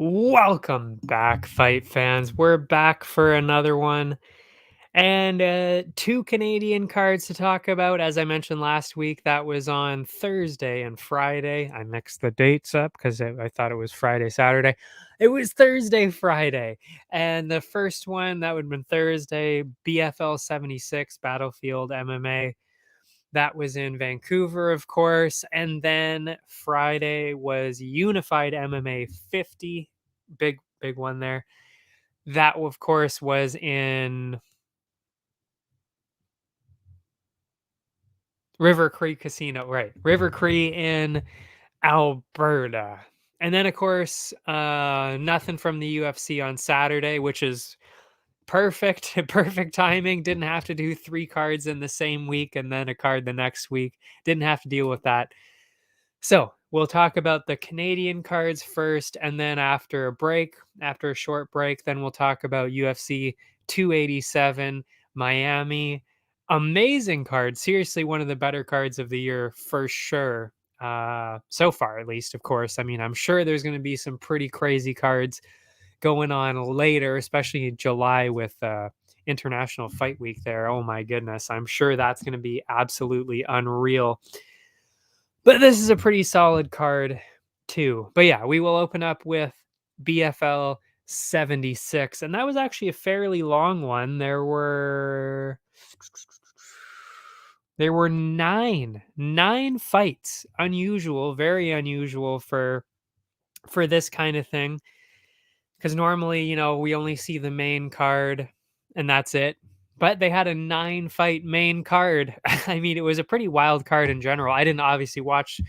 Welcome back, fight fans. We're back for another one. And two Canadian cards to talk about. As I mentioned last week, that was on Thursday and Friday. I mixed the dates up because I thought it was Friday, Saturday. It was Thursday, Friday. And the first one, that would have been Thursday, BFL 76, Battlefield MMA. That was in Vancouver, of course. And then Friday was Unified MMA 50. Big one there. That, of course, was in River Cree Casino, right? River Cree in Alberta. And then, of course, nothing from the UFC on Saturday, which is perfect. Perfect timing. Didn't have to do 3 cards in the same week and then a card the next week. Didn't have to deal with that. So we'll talk about the Canadian cards first, and then after a short break, then we'll talk about UFC 287 Miami. Amazing card. Seriously, one of the better cards of the year for sure. So far, at least, of course. I mean, I'm sure there's going to be some pretty crazy cards going on later, especially in July with International Fight Week there. Oh my goodness. I'm sure that's going to be absolutely unreal. But this is a pretty solid card too. But yeah, we will open up with BFL 76. And that was actually a fairly long one. There were nine fights. Unusual, very unusual for this kind of thing. Because normally, we only see the main card and that's it. But they had a 9-fight main card. I mean, it was a pretty wild card in general. I didn't obviously watch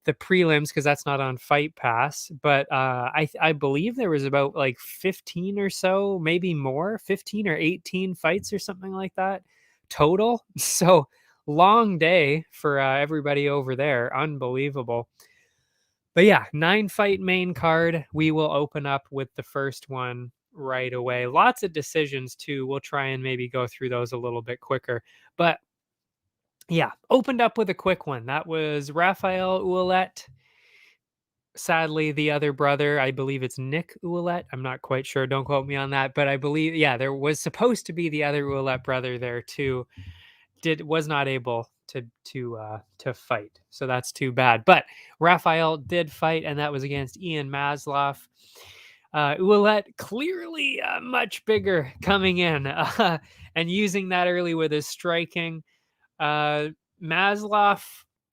the prelims because that's not on Fight Pass, but I believe there was about like 15 or so, maybe more, 15 or 18 fights or something like that total. So long day for everybody over there. Unbelievable. But yeah, 9-fight main card. We will open up with the first one right away. Lots of decisions too. We'll try and maybe go through those a little bit quicker. But yeah, opened up with a quick one. That was Raphael Ouellet. Sadly, the other brother, I believe it's Nick Ouellet. I'm not quite sure. Don't quote me on that. But I believe, yeah, there was supposed to be the other Ouellet brother there too. Was not able to fight, so that's too bad. But Raphael did fight, and that was against Ian Maslow. Ouellet clearly much bigger coming in and using that early with his striking. Maslow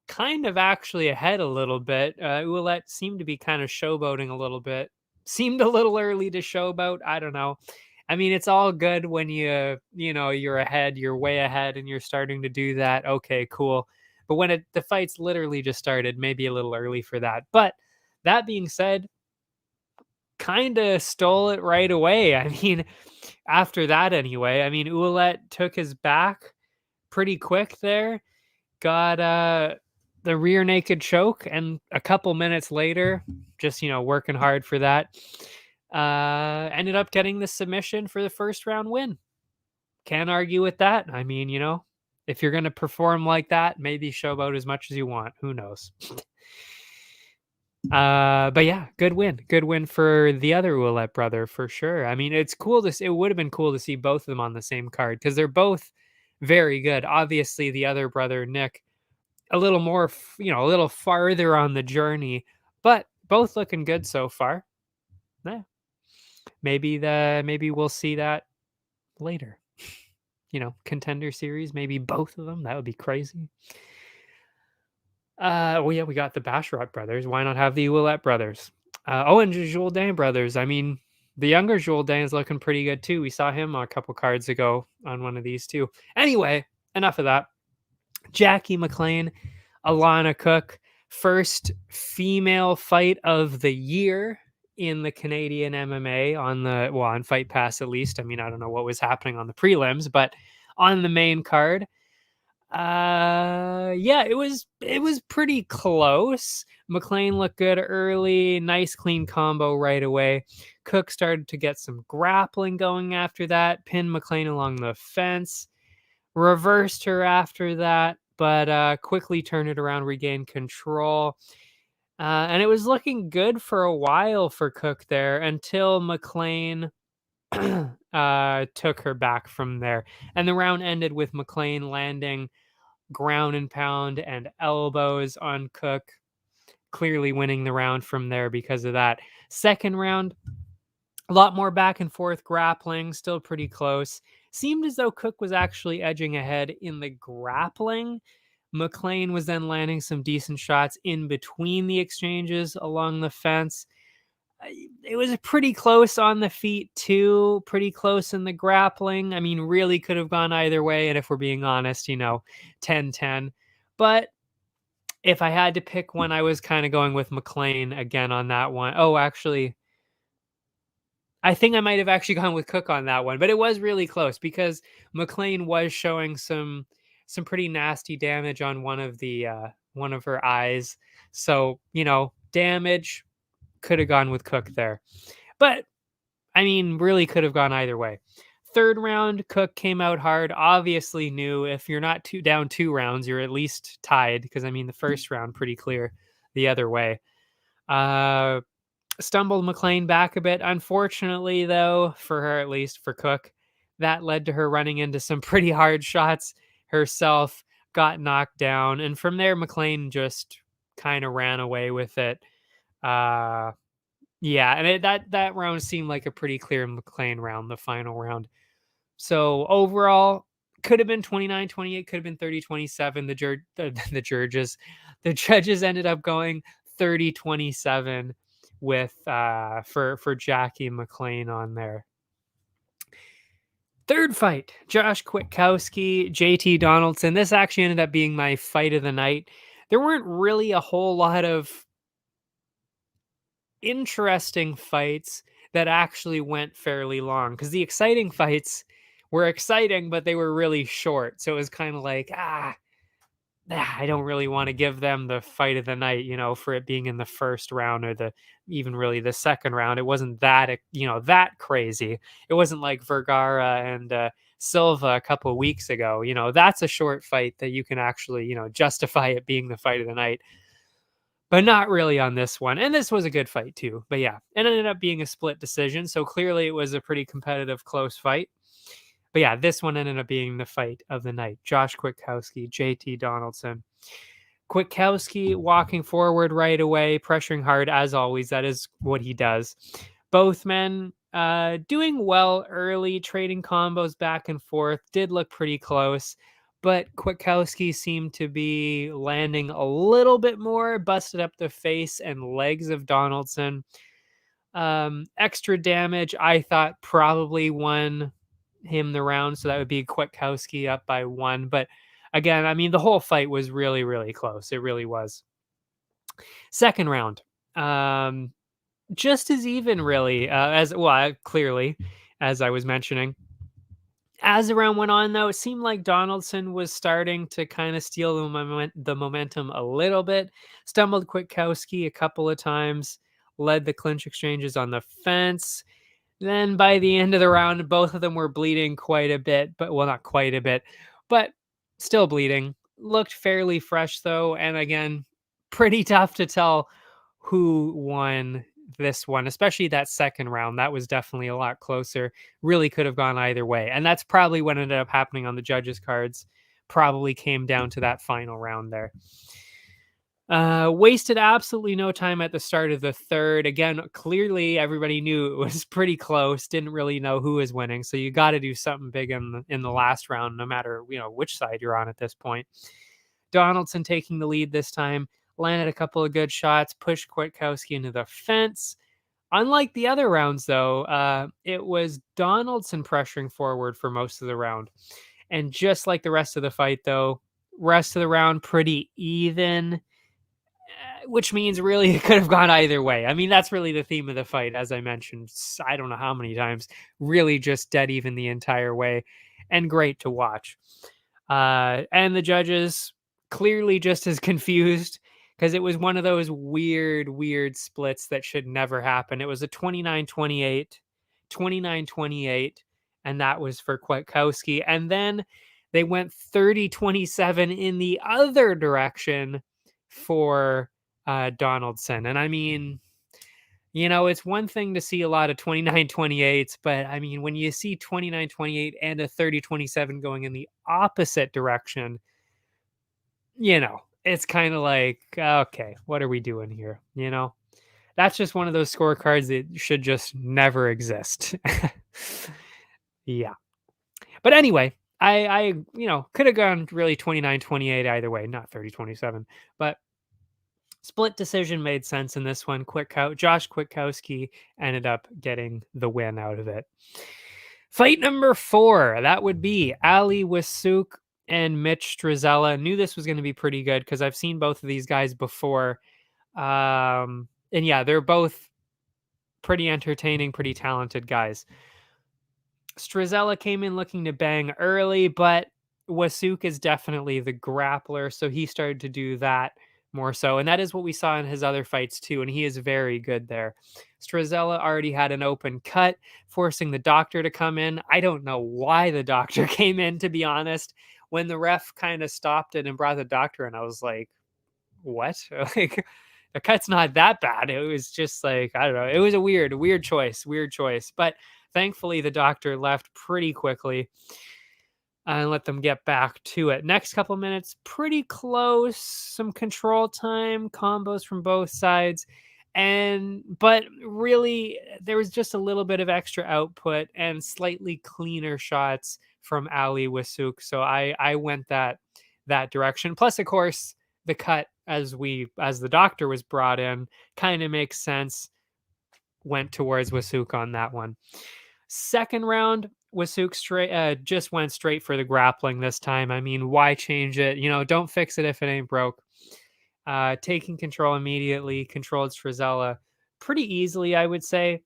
kind of actually ahead a little bit. Ouellet seemed to be kind of showboating a little bit. Seemed a little early to showboat. I don't know. I mean, it's all good when you're ahead, you're way ahead, and you're starting to do that. Okay, cool. But when the fight's literally just started, maybe a little early for that. But that being said, kind of stole it right away. I mean, after that anyway. I mean, Ouellet took his back pretty quick there. Got the rear naked choke, and a couple minutes later, just working hard for that, ended up getting the submission for the first round win. Can't argue with that. I mean, if you're going to perform like that, maybe showboat as much as you want. Who knows? But yeah, good win for the other Ouellet brother for sure. I mean, it would have been cool to see both of them on the same card because they're both very good. Obviously, the other brother Nick, a little more, a little farther on the journey, but both looking good so far. Yeah. Maybe we'll see that later. Contender series, maybe both of them. That would be crazy. Well, yeah, we got the Basharat brothers. Why not have the Ouellet brothers? And Jourdain brothers. I mean, the younger Jourdain is looking pretty good too. We saw him a couple cards ago on one of these too. Anyway, enough of that. Jackie McLean, Alana Cook, first female fight of the year in the Canadian MMA on Fight Pass at least. I mean, I don't know what was happening on the prelims, but on the main card, yeah, it was pretty close. McLean looked good early, nice clean combo right away. Cook started to get some grappling going after that, pinned McLean along the fence, reversed her after that, but quickly turned it around, regained control. And it was looking good for a while for Cook there until McLean took her back from there. And the round ended with McLean landing ground and pound and elbows on Cook, clearly winning the round from there because of that. Second round, a lot more back and forth grappling, still pretty close. Seemed as though Cook was actually edging ahead in the grappling. McLean was then landing some decent shots in between the exchanges along the fence. It was pretty close on the feet too, pretty close in the grappling. I mean, really could have gone either way. And if we're being honest, 10-10. But if I had to pick one, I was kind of going with McLean again on that one. Oh, actually, I think I might have actually gone with Cook on that one, but it was really close because McLean was showing some pretty nasty damage on one of her eyes. So, damage could have gone with Cook there. But I mean, really could have gone either way. Third round, Cook came out hard. Obviously knew if you're not down 2 rounds, you're at least tied because I mean the first round pretty clear the other way. Stumbled McLean back a bit. Unfortunately, though, for her, at least for Cook, that led to her running into some pretty hard shots herself, got knocked down. And from there, McLean just kind of ran away with it. Yeah, and that round seemed like a pretty clear McLean round, the final round. So overall, could have been 29-28, could have been 30-27. The judges ended up going 30-27 with for Jackie McLean on there. Third fight, Josh Kwiatkowski, JT Donaldson. This actually ended up being my fight of the night. There weren't really a whole lot of interesting fights that actually went fairly long because the exciting fights were exciting, but they were really short. So it was kind of like, I don't really want to give them the fight of the night, for it being in the first round or even really the second round. It wasn't that, that crazy. It wasn't like Vergara and Silva a couple of weeks ago. That's a short fight that you can actually, justify it being the fight of the night. But not really on this one. And this was a good fight too. But yeah, it ended up being a split decision. So clearly it was a pretty competitive, close fight. But yeah, this one ended up being the fight of the night. Josh Kwiatkowski, JT Donaldson. Kwiatkowski walking forward right away, pressuring hard as always. That is what he does. Both men doing well early, trading combos back and forth. Did look pretty close. But Kwiatkowski seemed to be landing a little bit more, busted up the face and legs of Donaldson. Extra damage, I thought probably won him the round, so that would be Kwiatkowski up by 1. But again, I mean, the whole fight was really, really close. It really was. Second round, just as even, really, clearly, as I was mentioning. As the round went on, though, it seemed like Donaldson was starting to kind of steal the momentum a little bit. Stumbled Kwiatkowski a couple of times, led the clinch exchanges on the fence. Then by the end of the round, both of them were bleeding quite a bit, but not quite a bit, but still bleeding. Looked fairly fresh, though, and again, pretty tough to tell who won this one, especially that second round. That was definitely a lot closer. Really could have gone either way. And that's probably what ended up happening on the judges' cards. Probably came down to that final round there. Wasted absolutely no time at the start of the third. Again, clearly everybody knew it was pretty close. Didn't really know who was winning. So you got to do something big in the last round, no matter, which side you're on at this point. Donaldson taking the lead this time. Landed a couple of good shots, pushed Kwiatkowski into the fence. Unlike the other rounds, though, it was Donaldson pressuring forward for most of the round. And just like the rest of the fight, though, rest of the round pretty even, which means really it could have gone either way. I mean, that's really the theme of the fight, as I mentioned. I don't know how many times. Really just dead even the entire way, and great to watch. And the judges clearly just as confused, because it was one of those weird splits that should never happen. It was a 29-28, 29-28, and that was for Kwiatkowski. And then they went 30-27 in the other direction for Donaldson. And I mean, it's one thing to see a lot of 29-28s, but I mean, when you see 29-28 and a 30-27 going in the opposite direction, it's kind of like, okay, what are we doing here? That's just one of those scorecards that should just never exist. Yeah. But anyway, I could have gone really 29-28 either way, not 30-27. But split decision made sense in this one. Josh Kwiatkowski ended up getting the win out of it. Fight number 4, that would be Ali Wasuk and Mitch Strizella. Knew this was going to be pretty good because I've seen both of these guys before. And yeah, they're both pretty entertaining, pretty talented guys. Strizella came in looking to bang early, but Wasuk is definitely the grappler, so he started to do that more so. And that is what we saw in his other fights too, and he is very good there. Strizella already had an open cut, forcing the doctor to come in. I don't know why the doctor came in, to be honest. When the ref kind of stopped it and brought the doctor in, I was like, what? Like, the cut's not that bad. It was just like, I don't know. It was a weird choice. But thankfully, the doctor left pretty quickly and let them get back to it. Next couple minutes, pretty close. Some control time, combos from both sides. But really, there was just a little bit of extra output and slightly cleaner shots from Ali Wasuk. So I went that direction. Plus, of course, the cut as the doctor was brought in kind of makes sense. Went towards Wasuk on that one. Second round, Wasuk just went straight for the grappling this time. I mean, why change it? Don't fix it if it ain't broke. Taking control immediately, controlled Strizella pretty easily, I would say.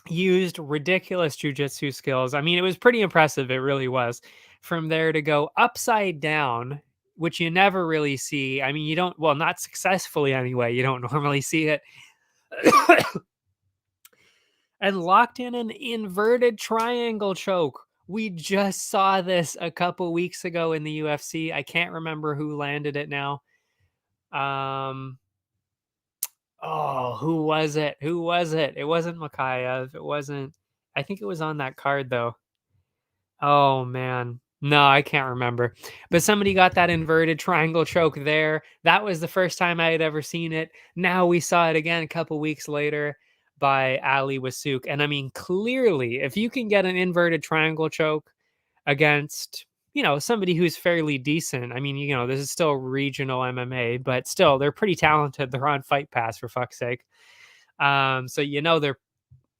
Used ridiculous jujitsu skills. I mean, it was pretty impressive. It really was. From there to go upside down, which you never really see. I mean, you don't, well, not successfully anyway. You don't normally see it. And locked in an inverted triangle choke. We just saw this a couple weeks ago in the UFC. I can't remember who landed it now. Who was it? It wasn't Makayev. It wasn't. I think it was on that card though. Oh man. No, I can't remember. But somebody got that inverted triangle choke there. That was the first time I had ever seen it. Now we saw it again a couple weeks later by Ali Wasuk. And I mean, clearly, if you can get an inverted triangle choke against, somebody who's fairly decent. I mean, this is still regional MMA, but still, they're pretty talented. They're on Fight Pass, for fuck's sake. So they're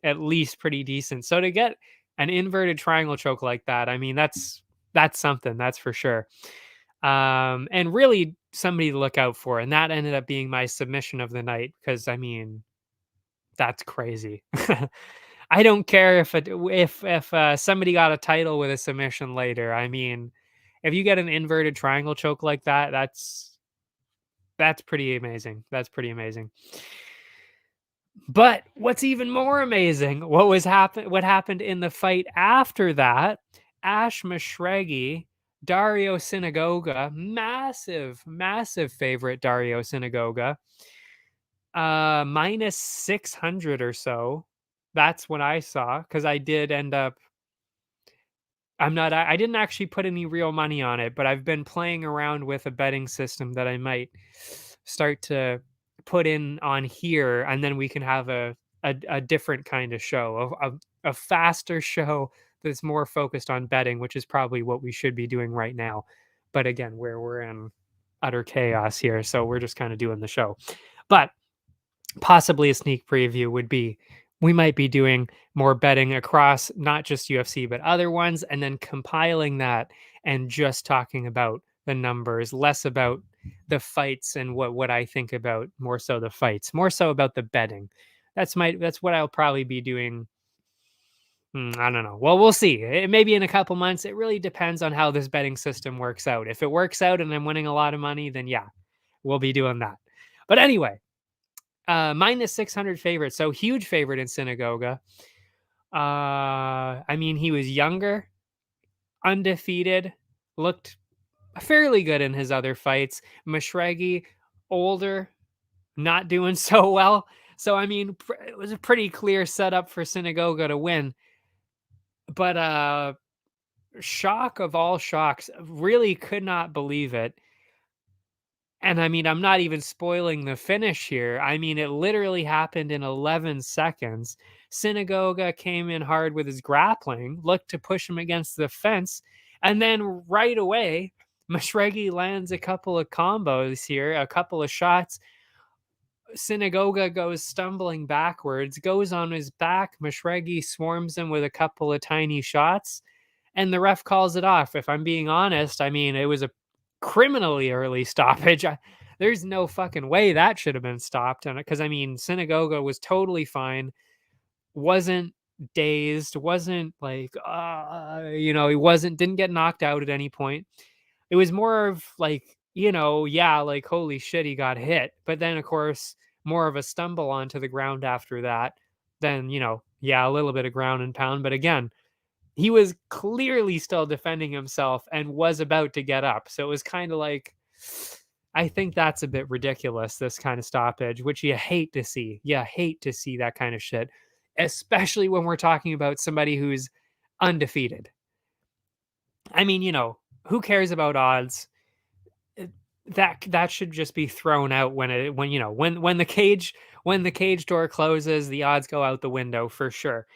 at least pretty decent. So to get an inverted triangle choke like that, I mean, that's something, that's for sure. And really somebody to look out for. And that ended up being my submission of the night because, I mean, that's crazy. I don't care if somebody got a title with a submission later. I mean, if you get an inverted triangle choke like that, that's pretty amazing. That's pretty amazing. But what's even more amazing, what happened in the fight after that? Ash Mashregi, Dario Sinagoga, massive favorite Dario Sinagoga. Minus 600 or so. That's what I saw because I did end up. I didn't actually put any real money on it, but I've been playing around with a betting system that I might start to put in on here, and then we can have a different kind of show, a faster show that's more focused on betting, which is probably what we should be doing right now. But again, we're in utter chaos here, so we're just kind of doing the show. But possibly a sneak preview would be we might be doing more betting across not just UFC but other ones, and then compiling that and just talking about the numbers, less about the fights and what I think about, more so the fights, more so about the betting. That's what I'll probably be doing. I don't know. Well, we'll see. It may be in a couple months. It really depends on how this betting system works out. If it works out and I'm winning a lot of money, then yeah, we'll be doing that. But anyway, minus 600 favorite. So huge favorite in Sinagoga. I mean, he was younger, undefeated, looked fairly good in his other fights. Mashregi, older, not doing so well. So, I mean, it was a pretty clear setup for Synagoga to win. But shock of all shocks, really could not believe it. And I mean, I'm not even spoiling the finish here. I mean, it literally happened in 11 seconds. Synagoga came in hard with his grappling, looked to push him against the fence, and then right away, Mashregi lands a couple of combos here, a couple of shots. Synagoga goes stumbling backwards, goes on his back. Mashregi swarms him with a couple of tiny shots, and the ref calls it off. If I'm being honest, I mean, it was a criminally early stoppage. There's no fucking way that should have been stopped. And because I mean, Synagoga was totally fine, wasn't dazed, wasn't like, he didn't get knocked out at any point. It was more of like, yeah, like, holy shit, he got hit. But then, of course, more of a stumble onto the ground after that. Then, yeah, a little bit of ground and pound. But again, he was clearly still defending himself and was about to get up. So it was kind of like, I think that's a bit ridiculous, this kind of stoppage, which you hate to see. You hate to see that kind of shit, especially when we're talking about somebody who's undefeated. I mean, who cares about odds? That should just be thrown out when the cage door closes, the odds go out the window for sure.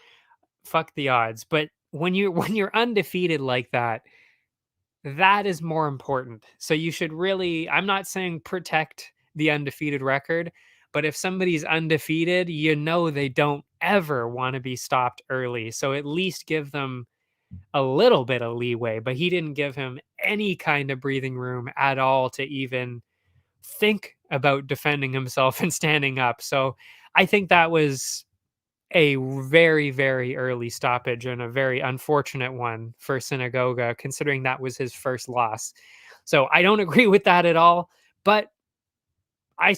Fuck the odds. But when you're undefeated like that, that is more important. So you should really, I'm not saying protect the undefeated record, but if somebody's undefeated, they don't ever want to be stopped early. So at least give them a little bit of leeway, but he didn't give him any kind of breathing room at all to even think about defending himself and standing up. So I think that was a very, very early stoppage and a very unfortunate one for Synagoga, considering that was his first loss. So I don't agree with that at all, but I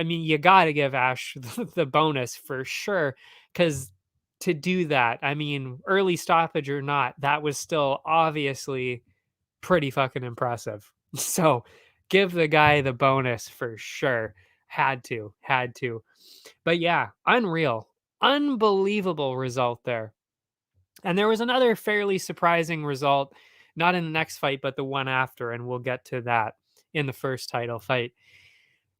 mean, you got to give Ash the bonus for sure. Because to do that, I mean, early stoppage or not, that was still obviously pretty fucking impressive. So give the guy the bonus for sure. Had to, had to. But yeah, unreal. Unbelievable result there. And there was another fairly surprising result, not in the next fight, but the one after, and we'll get to that in the first title fight.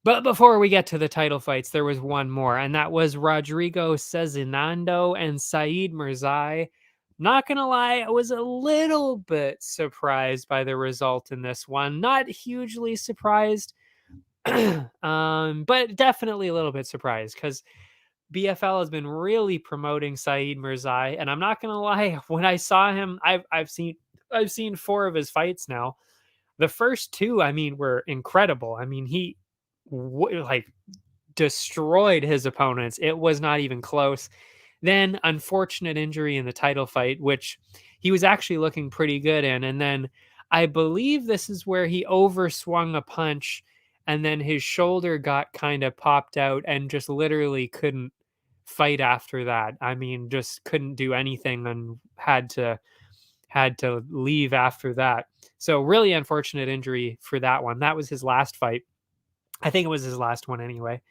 But before we get to the title fights, there was one more, and that was Rodrigo Cezinando and Saeed Mirzai. Not gonna lie, I was a little bit surprised by the result in this one. Not hugely surprised, but definitely a little bit surprised because BFL has been really promoting Saeed Mirzai, and I'm not gonna lie. When I saw him, I've seen 4 of his fights now. The first 2, I mean, were incredible. I mean, he like destroyed his opponents. It was not even close. Then unfortunate injury in the title fight, which he was actually looking pretty good in, and then I believe this is where he overswung a punch, and then his shoulder got kind of popped out, and just literally couldn't fight after that. I mean, just couldn't do anything and had to leave after that. So really unfortunate injury for that one. That was his last fight. I think it was his last one anyway.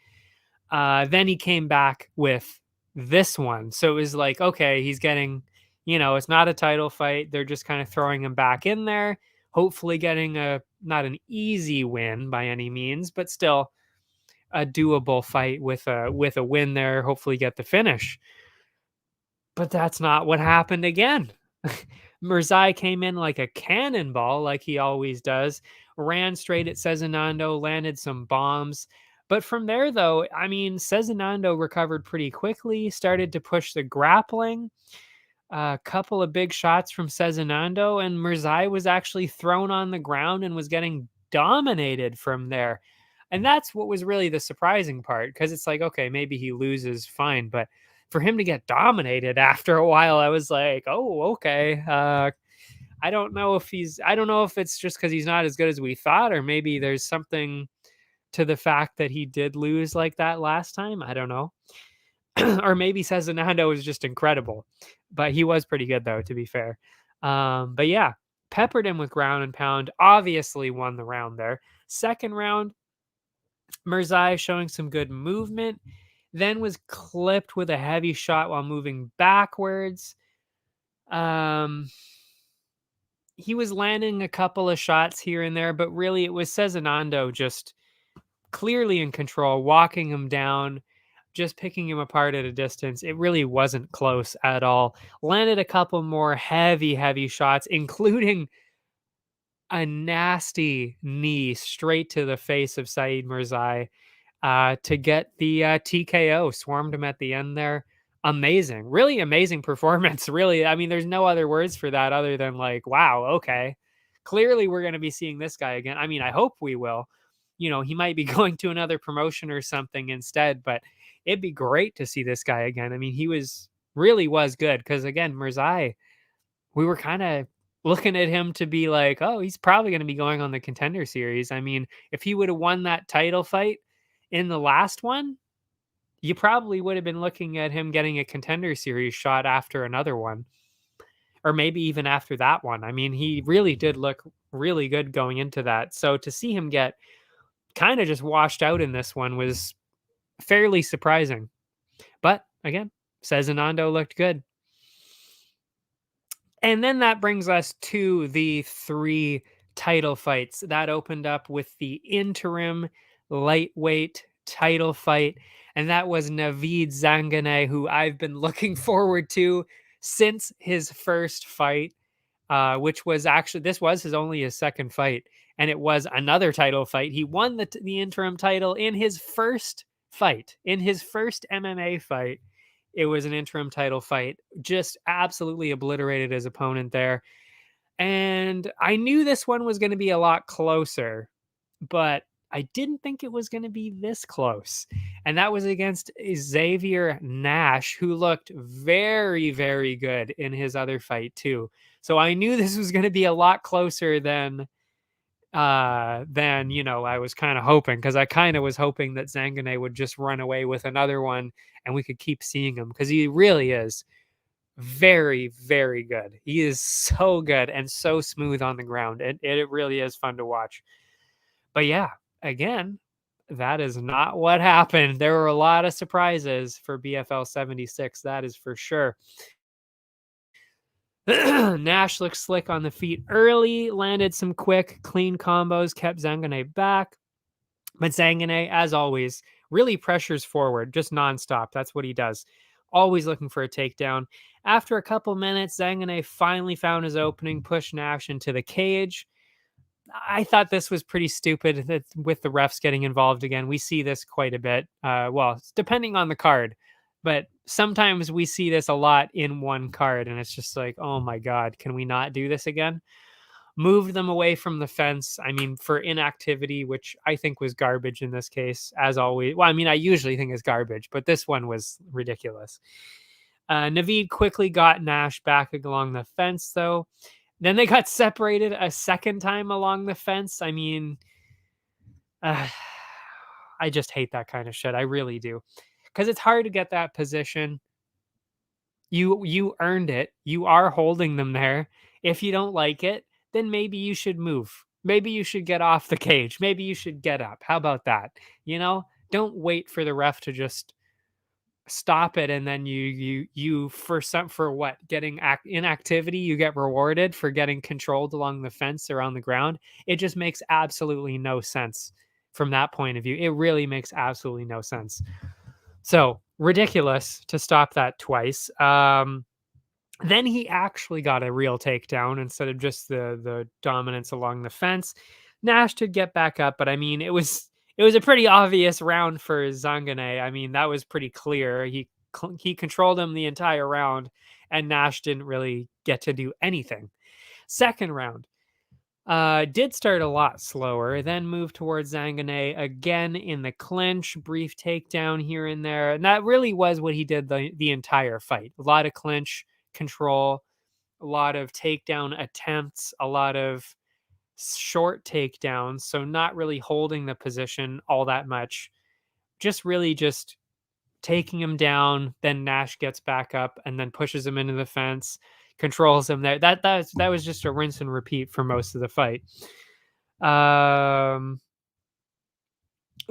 Then he came back with this one. So it was like, okay, he's getting, it's not a title fight. They're just kind of throwing him back in there, hopefully getting not an easy win by any means, but still a doable fight with a win there, hopefully get the finish. But that's not what happened again. Mirzai came in like a cannonball, like he always does, ran straight at Cezinando, landed some bombs. But from there, though, I mean, Cezinando recovered pretty quickly, started to push the grappling. A couple of big shots from Cezinando, and Mirzai was actually thrown on the ground and was getting dominated from there. And that's what was really the surprising part, because it's like, okay, maybe he loses, fine. But for him to get dominated after a while, I was like, oh, okay. I don't know if it's just because he's not as good as we thought, or maybe there's something to the fact that he did lose like that last time. I don't know. Or maybe Cezinando was just incredible, but he was pretty good though, to be fair. But yeah, peppered him with ground and pound, obviously won the round there. Second round, Mirzai showing some good movement, then was clipped with a heavy shot while moving backwards. Um, he was landing a couple of shots here and there, but really it was Cezinando just clearly in control, walking him down, just picking him apart at a distance. It really wasn't close at all. Landed a couple more heavy shots, including a nasty knee straight to the face of Saeed Mirzai to get the TKO. Swarmed him at the end there. Amazing, really amazing performance. Really, I mean, there's no other words for that other than like, wow, okay. Clearly, we're going to be seeing this guy again. I mean, I hope we will. You know, he might be going to another promotion or something instead, but it'd be great to see this guy again. I mean, he really was good because again, Mirzai, we were kind of looking at him to be like, oh, he's probably going to be going on the Contender Series. I mean, if he would have won that title fight in the last one, you probably would have been looking at him getting a Contender Series shot after another one, or maybe even after that one. I mean, he really did look really good going into that. So to see him get kind of just washed out in this one was fairly surprising. But again, Cezinando looked good. And then that brings us to the 3 title fights. That opened up with the interim lightweight title fight, and that was Naveed Zanganeh, who I've been looking forward to since his first fight, which was actually this was his second fight, and it was another title fight. He won the interim title in his first fight, in his first MMA fight. It was an interim title fight. Just absolutely obliterated his opponent there. And I knew this one was going to be a lot closer, but I didn't think it was going to be this close. And that was against Xavier Nash, who looked very good in his other fight too. So I knew this was going to be a lot closer than you know, I was kind of hoping, because I kind of was hoping that Zanganeh would just run away with another one and we could keep seeing him, because he really is very good. He is so good and so smooth on the ground. It really is fun to watch. But yeah, again, that is not what happened. There were a lot of surprises for BFL 76, that is for sure. Nash looked slick on the feet early, landed some quick, clean combos, kept Zanganeh back. But Zanganeh, as always, really pressures forward, just nonstop. That's what he does. Always looking for a takedown. After a couple minutes, Zanganeh finally found his opening, pushed Nash into the cage. I thought this was pretty stupid that with the refs getting involved again. We see this quite a bit. Well, depending on the card, but sometimes we see this a lot in one card, and it's just like, oh my God, can we not do this again? Moved them away from the fence. I mean, for inactivity, which I think was garbage in this case, as always. Well, I mean, I usually think is garbage, but this one was ridiculous. Naveed quickly got Nash back along the fence, though. Then they got separated a second time along the fence. I mean, I just hate that kind of shit. I really do. Because it's hard to get that position. You earned it. You are holding them there. If you don't like it, then maybe you should move. Maybe you should get off the cage. Maybe you should get up. How about that? You know, don't wait for the ref to just stop it, and then you for what, getting inactivity, you get rewarded for getting controlled along the fence or on the ground. It just makes absolutely no sense from that point of view. It really makes absolutely no sense. So ridiculous to stop that twice. Then he actually got a real takedown instead of just the dominance along the fence. Nash did get back up, but I mean, it was a pretty obvious round for Zanganeh. I mean, that was pretty clear. He controlled him the entire round, and Nash didn't really get to do anything. Second round did start a lot slower, then moved towards Zanganeh again in the clinch, brief takedown here and there, and that really was what he did the entire fight. A lot of clinch control, a lot of takedown attempts, a lot of short takedowns, so not really holding the position all that much, just really just taking him down. Then Nash gets back up and then pushes him into the fence, controls him there. That was just a rinse and repeat for most of the fight.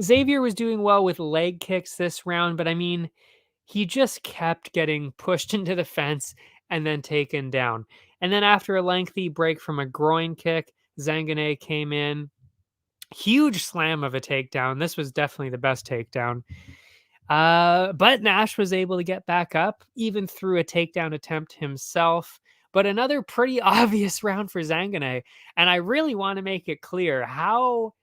Xavier was doing well with leg kicks this round, but I mean, he just kept getting pushed into the fence and then taken down. And then after a lengthy break from a groin kick, Zanganeh came in. Huge slam of a takedown. This was definitely the best takedown. But Nash was able to get back up, even through a takedown attempt himself. But another pretty obvious round for Zanganeh. And I really want to make it clear how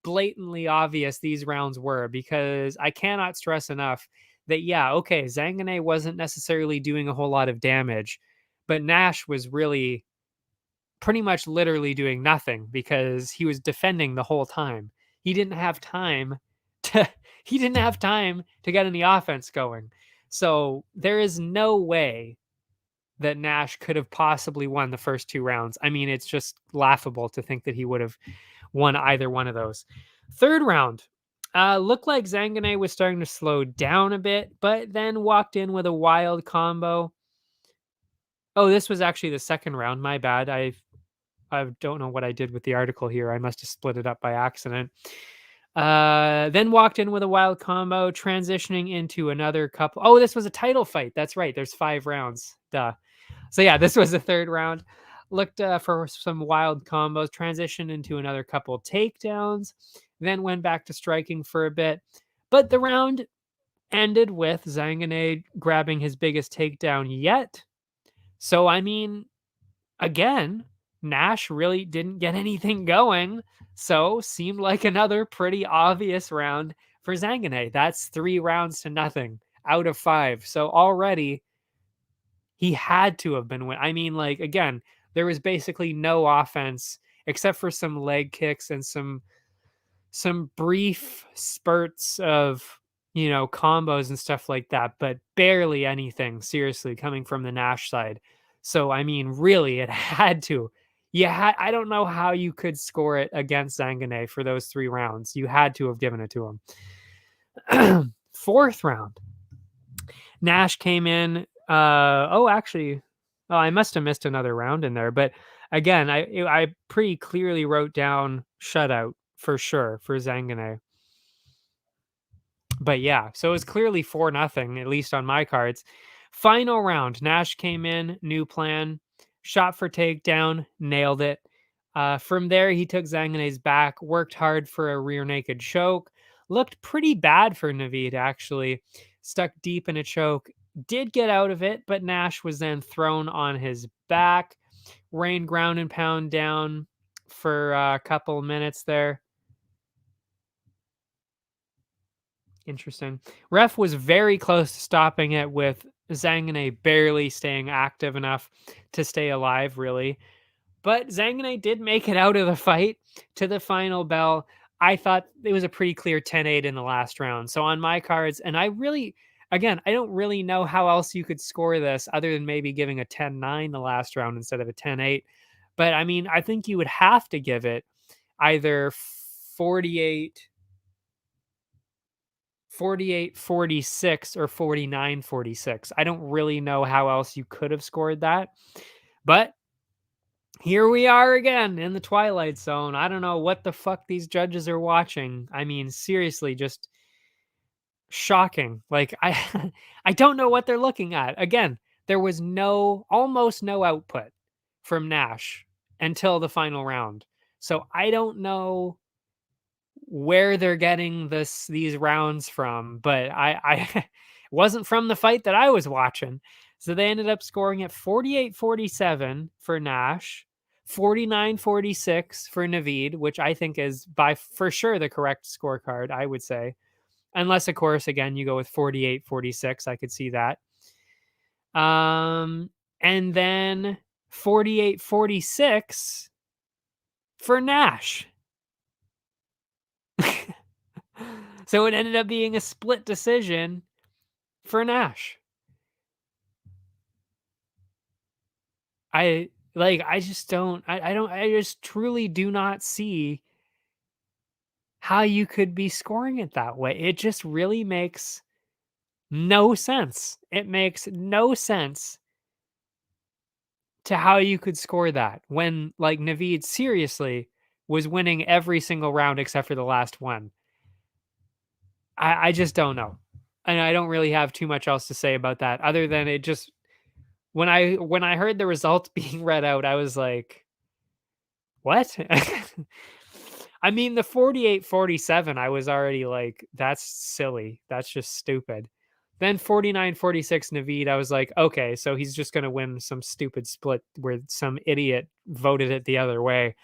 blatantly obvious these rounds were, because I cannot stress enough that, yeah, okay, Zanganeh wasn't necessarily doing a whole lot of damage, but Nash was really pretty much literally doing nothing because he was defending the whole time. He didn't have time to he didn't have time to get any offense going. So there is no way that Nash could have possibly won the first two rounds. I mean, it's just laughable to think that he would have won either one of those. Third round, looked like Zanganeh was starting to slow down a bit, but then walked in with a wild combo. Oh, this was actually the second round. My bad. I don't know what I did with the article here. I must have split it up by accident. Then walked in with a wild combo, transitioning into another couple. Oh, this was a title fight. That's right. There's 5 rounds. Duh. So yeah, this was the third round. Looked for some wild combos, transitioned into another couple takedowns, then went back to striking for a bit. But the round ended with Zanganeh grabbing his biggest takedown yet. So I mean, again, Nash really didn't get anything going, so seemed like another pretty obvious round for Zanganeh. That's 3 rounds to nothing out of 5. So already he had to have been I mean, like, again, there was basically no offense except for some leg kicks and some brief spurts of, combos and stuff like that, but barely anything seriously coming from the Nash side. So I mean, really, it had to. I don't know how you could score it against Zanganeh for those 3 rounds. You had to have given it to him. Fourth round, Nash came in. Actually, I must have missed another round in there. But again, I pretty clearly wrote down shutout for sure for Zanganeh. But yeah, so it was clearly 4-0, at least on my cards. Final round, Nash came in, new plan, shot for takedown, nailed it. From there, he took Zanganeh's back, worked hard for a rear naked choke. Looked pretty bad for Naveed, actually. Stuck deep in a choke. Did get out of it, but Nash was then thrown on his back. Rained ground and pound down for a couple minutes there. Interesting. Ref was very close to stopping it, with Zanganeh barely staying active enough to stay alive, really. But Zanganeh did make it out of the fight to the final bell. I thought it was a pretty clear 10-8 in the last round. So on my cards, and again, I don't really know how else you could score this other than maybe giving a 10-9 the last round instead of a 10-8. But I mean, I think you would have to give it either 48-46 or 49-46. I don't really know how else you could have scored that. But here we are again in the Twilight Zone. I don't know what the fuck these judges are watching. I mean, seriously, just shocking. Like, I don't know what they're looking at. Again, there was almost no output from Nash until the final round. So I don't know where they're getting these rounds from, but I wasn't from the fight that I was watching. So they ended up scoring at 48-47 for Nash, 49-46 for Naveed, which I think is by for sure the correct scorecard, I would say. Unless, of course, again, you go with 48-46. I could see that. And then 48-46 for Nash. So it ended up being a split decision for Nash. I just don't, I just truly do not see how you could be scoring it that way. It just really makes no sense. It makes no sense to how you could score that when, like, Naveed seriously was winning every single round except for the last one. I just don't know. And I don't really have too much else to say about that other than it just when I heard the results being read out, I was like, "What?" I mean, the 48-47, I was already like, "That's silly. That's just stupid." Then 49-46 Naveed, I was like, "Okay, so he's just gonna win some stupid split where some idiot voted it the other way."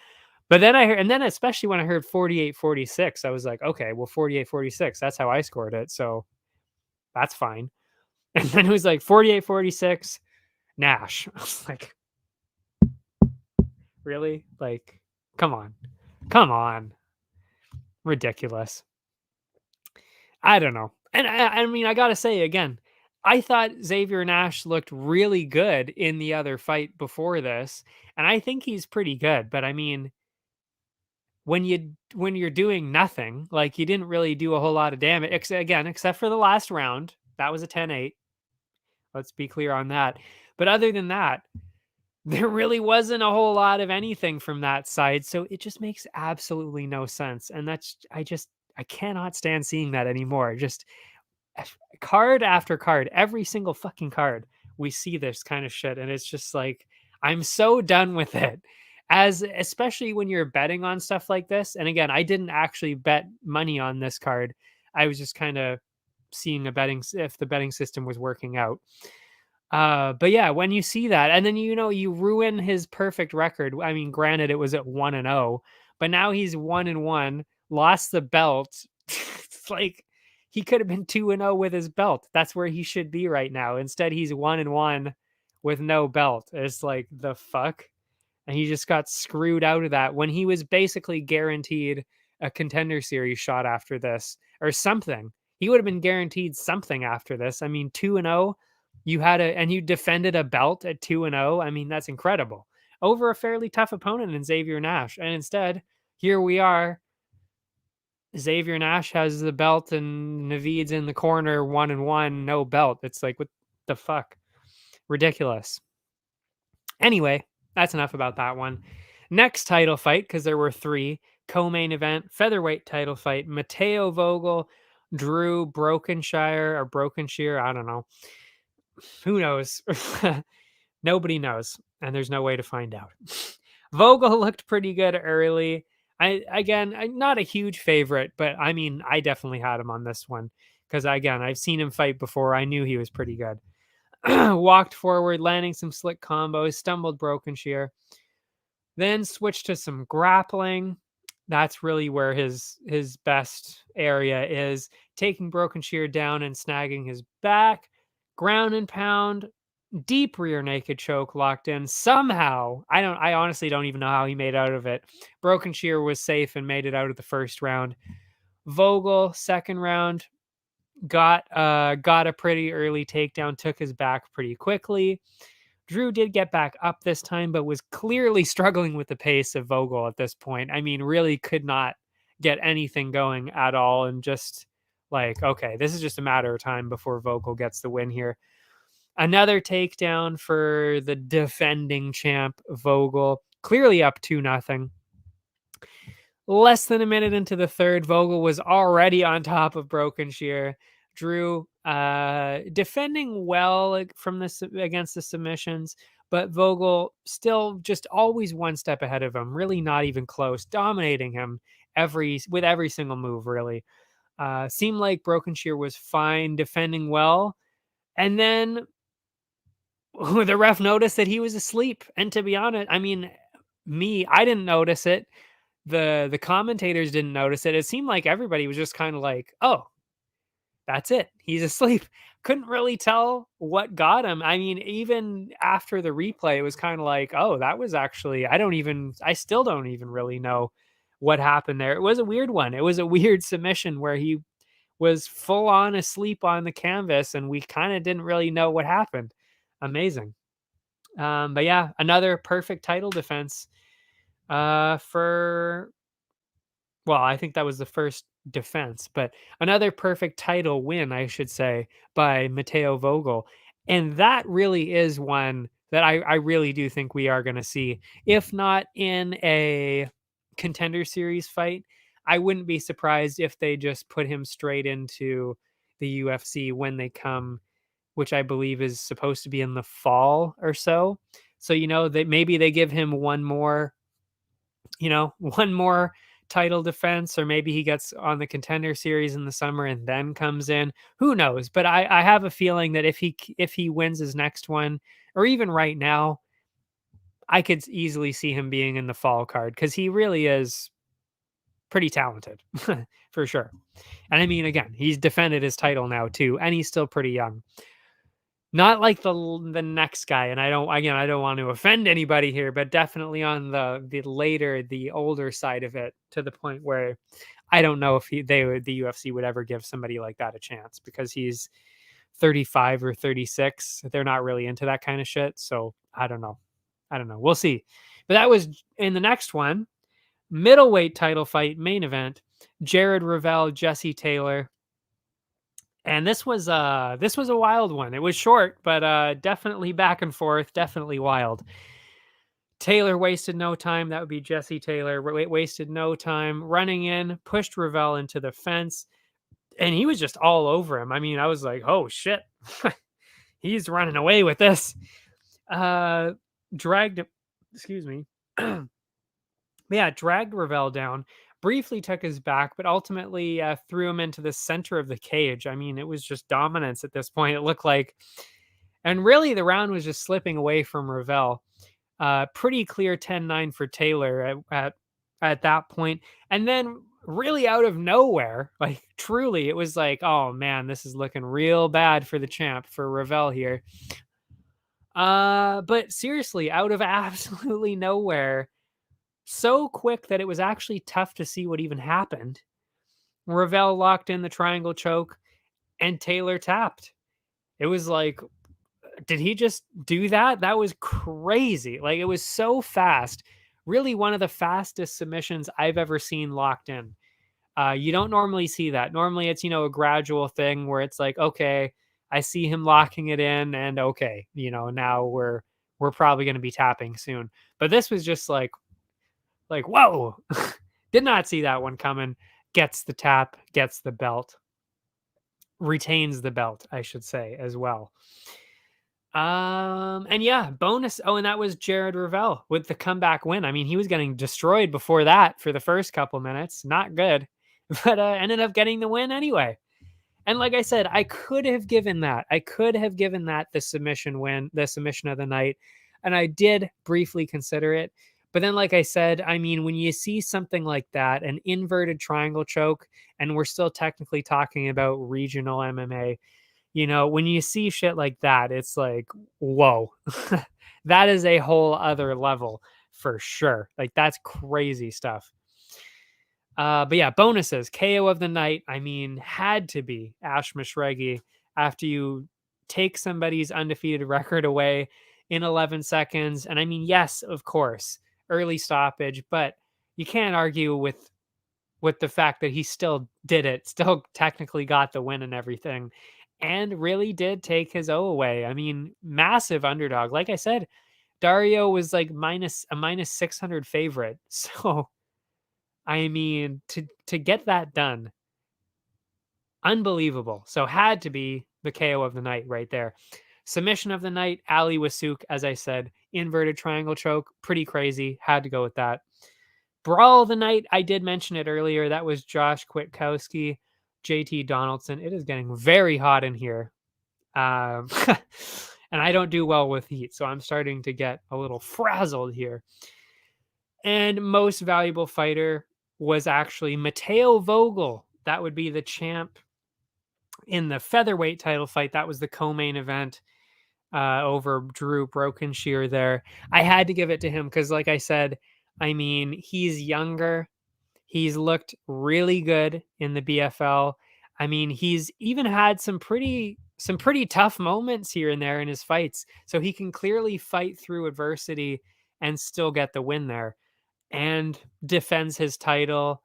But then I heard, and then especially when I heard 48-46, I was like, "Okay, well, 48-46, that's how I scored it, so that's fine." And then it was like 48-46 Nash. I was like, "Really? Like, come on. Come on. Ridiculous." I don't know. And I mean, I gotta say again, I thought Xavier Nash looked really good in the other fight before this, and I think he's pretty good. But I mean, when you're doing nothing, like you didn't really do a whole lot of damage, except for the last round, that was a 10-8. Let's be clear on that. But other than that, there really wasn't a whole lot of anything from that side. So it just makes absolutely no sense. And I cannot stand seeing that anymore. Just card after card, every single fucking card, we see this kind of shit, and it's just like I'm so done with it. As especially when you're betting on stuff like this, and again, I didn't actually bet money on this card. I was just kind of seeing if the betting system was working out. But yeah, when you see that, and then you ruin his perfect record. I mean, granted, it was at 1-0, but now he's 1-1, lost the belt. It's like he could have been 2-0 with his belt. That's where he should be right now. Instead, he's 1-1 with no belt. It's like the fuck. And he just got screwed out of that when he was basically guaranteed a contender series shot after this or something. He would have been guaranteed something after this. I mean, 2-0, you defended a belt at 2-0. I mean, that's incredible. Over a fairly tough opponent in Xavier Nash. And instead, here we are. Xavier Nash has the belt and Naveed's in the corner, 1-1, no belt. It's like, what the fuck? Ridiculous. Anyway, that's enough about that one. Next title fight, because there were three, co-main event, featherweight title fight, Matteo Vogel, Drew Brokenshire or Brokenshire, I don't know. Who knows? Nobody knows, and there's no way to find out. Vogel looked pretty good early. I'm not a huge favorite, but I mean, I definitely had him on this one because again, I've seen him fight before. I knew he was pretty good. Walked forward, landing some slick combos, stumbled Brokenshire, then switched to some grappling. That's really where his best area is, taking Brokenshire down and snagging his back, ground and pound, deep rear naked choke locked in. Somehow, I honestly don't even know how he made out of it. Brokenshire was safe and made it out of the first round. Vogel, second round, got a pretty early takedown, took his back pretty quickly. Drew did get back up this time, but was clearly struggling with the pace of Vogel at this point. I mean, really could not get anything going at all, and just like, okay, this is just a matter of time before Vogel gets the win here. Another takedown for the defending champ Vogel, clearly up 2-0. Less than a minute into the third, Vogel was already on top of Brokenshire. Drew defending well from this against the submissions, but Vogel still just always one step ahead of him, really not even close, dominating him with every single move, really. Seemed like Brokenshire was fine, defending well, and then the ref noticed that he was asleep. And to be honest, I mean, I didn't notice it. The commentators didn't notice it. It seemed like everybody was just kind of like, "Oh, that's it. He's asleep." Couldn't really tell what got him. I mean, even after the replay, it was kind of like, "Oh, that was actually I still don't even really know what happened there." It was a weird one. It was a weird submission where he was full on asleep on the canvas and we kind of didn't really know what happened. Amazing. But yeah, another perfect title defense for well, I think that was the first defense, but another perfect title win, I should say, by Matteo Vogel. And that really is one that I really do think we are going to see, if not in a contender series fight. I wouldn't be surprised if they just put him straight into the UFC when they come, which I believe is supposed to be in the fall or so. So, maybe they give him one more, one more title defense, or maybe he gets on the Contender Series in the summer and then comes in. Who knows? But I have a feeling that if he wins his next one, or even right now, I could easily see him being in the fall card because he really is pretty talented for sure. And I mean, again, he's defended his title now too, and he's still pretty young. Not like the next guy, and I don't want to offend anybody here, but definitely on the older side of it, to the point where I don't know if the UFC would ever give somebody like that a chance, because he's 35 or 36. They're not really into that kind of shit, so I don't know. We'll see. But that was in the next one, middleweight title fight main event, Jared Revell, Jesse Taylor. And this was a wild one. It was short, but definitely back and forth, definitely wild. Taylor wasted no time. That would be Jesse Taylor. Wasted no time running in, pushed Revell into the fence, and he was just all over him. I mean, I was like, oh shit, he's running away with this. Dragged, excuse me. Yeah, dragged Revell down, briefly took his back, but ultimately threw him into the center of the cage. I mean, it was just dominance at this point, it looked like. And really, the round was just slipping away from Revell. Pretty clear 10-9 for Taylor at that point. And then really out of nowhere, like truly, it was like, oh man, this is looking real bad for the champ, for Revell here. But seriously, out of absolutely nowhere, so quick that it was actually tough to see what even happened, Revell locked in the triangle choke and Taylor tapped. It was like, did he just do that? That was crazy. Like, it was so fast. Really one of the fastest submissions I've ever seen locked in. You don't normally see that. Normally it's, a gradual thing where it's like, okay, I see him locking it in, and okay, now we're probably going to be tapping soon. But this was just like, whoa. Did not see that one coming. Gets the tap, gets the belt, retains the belt, I should say, as well. And yeah, bonus. Oh, and that was Jared Revell with the comeback win. I mean, he was getting destroyed before that for the first couple minutes. Not good, but ended up getting the win anyway. And like I said, I could have given that. The submission win, the submission of the night. And I did briefly consider it. But then, like I said, I mean, when you see something like that, an inverted triangle choke, and we're still technically talking about regional MMA, when you see shit like that, it's like, whoa, that is a whole other level for sure. Like, that's crazy stuff. But yeah, bonuses, KO of the night. I mean, had to be Ash Mashreghi after you take somebody's undefeated record away in 11 seconds. And I mean, yes, of course, early stoppage, but you can't argue with the fact that he still did it, still technically got the win and everything, and really did take his O away. I mean, massive underdog. Like I said, Dario was like a minus 600 favorite. So I mean, to get that done, unbelievable. So had to be the KO of the night right there. Submission of the night, Ali Wasuk, as I said, inverted triangle choke, pretty crazy. Had to go with that. Brawl of the night, I did mention it earlier. That was Josh Kwiatkowski, JT Donaldson. It is getting very hot in here. And I don't do well with heat, so I'm starting to get a little frazzled here. And most valuable fighter was actually Mateo Vogel. That would be the champ in the featherweight title fight. That was the co-main event over Drew Brokenshear there. I had to give it to him because, like I said, I mean, he's younger. He's looked really good in the BFL. I mean, he's even had some pretty tough moments here and there in his fights. So he can clearly fight through adversity and still get the win there, and defends his title.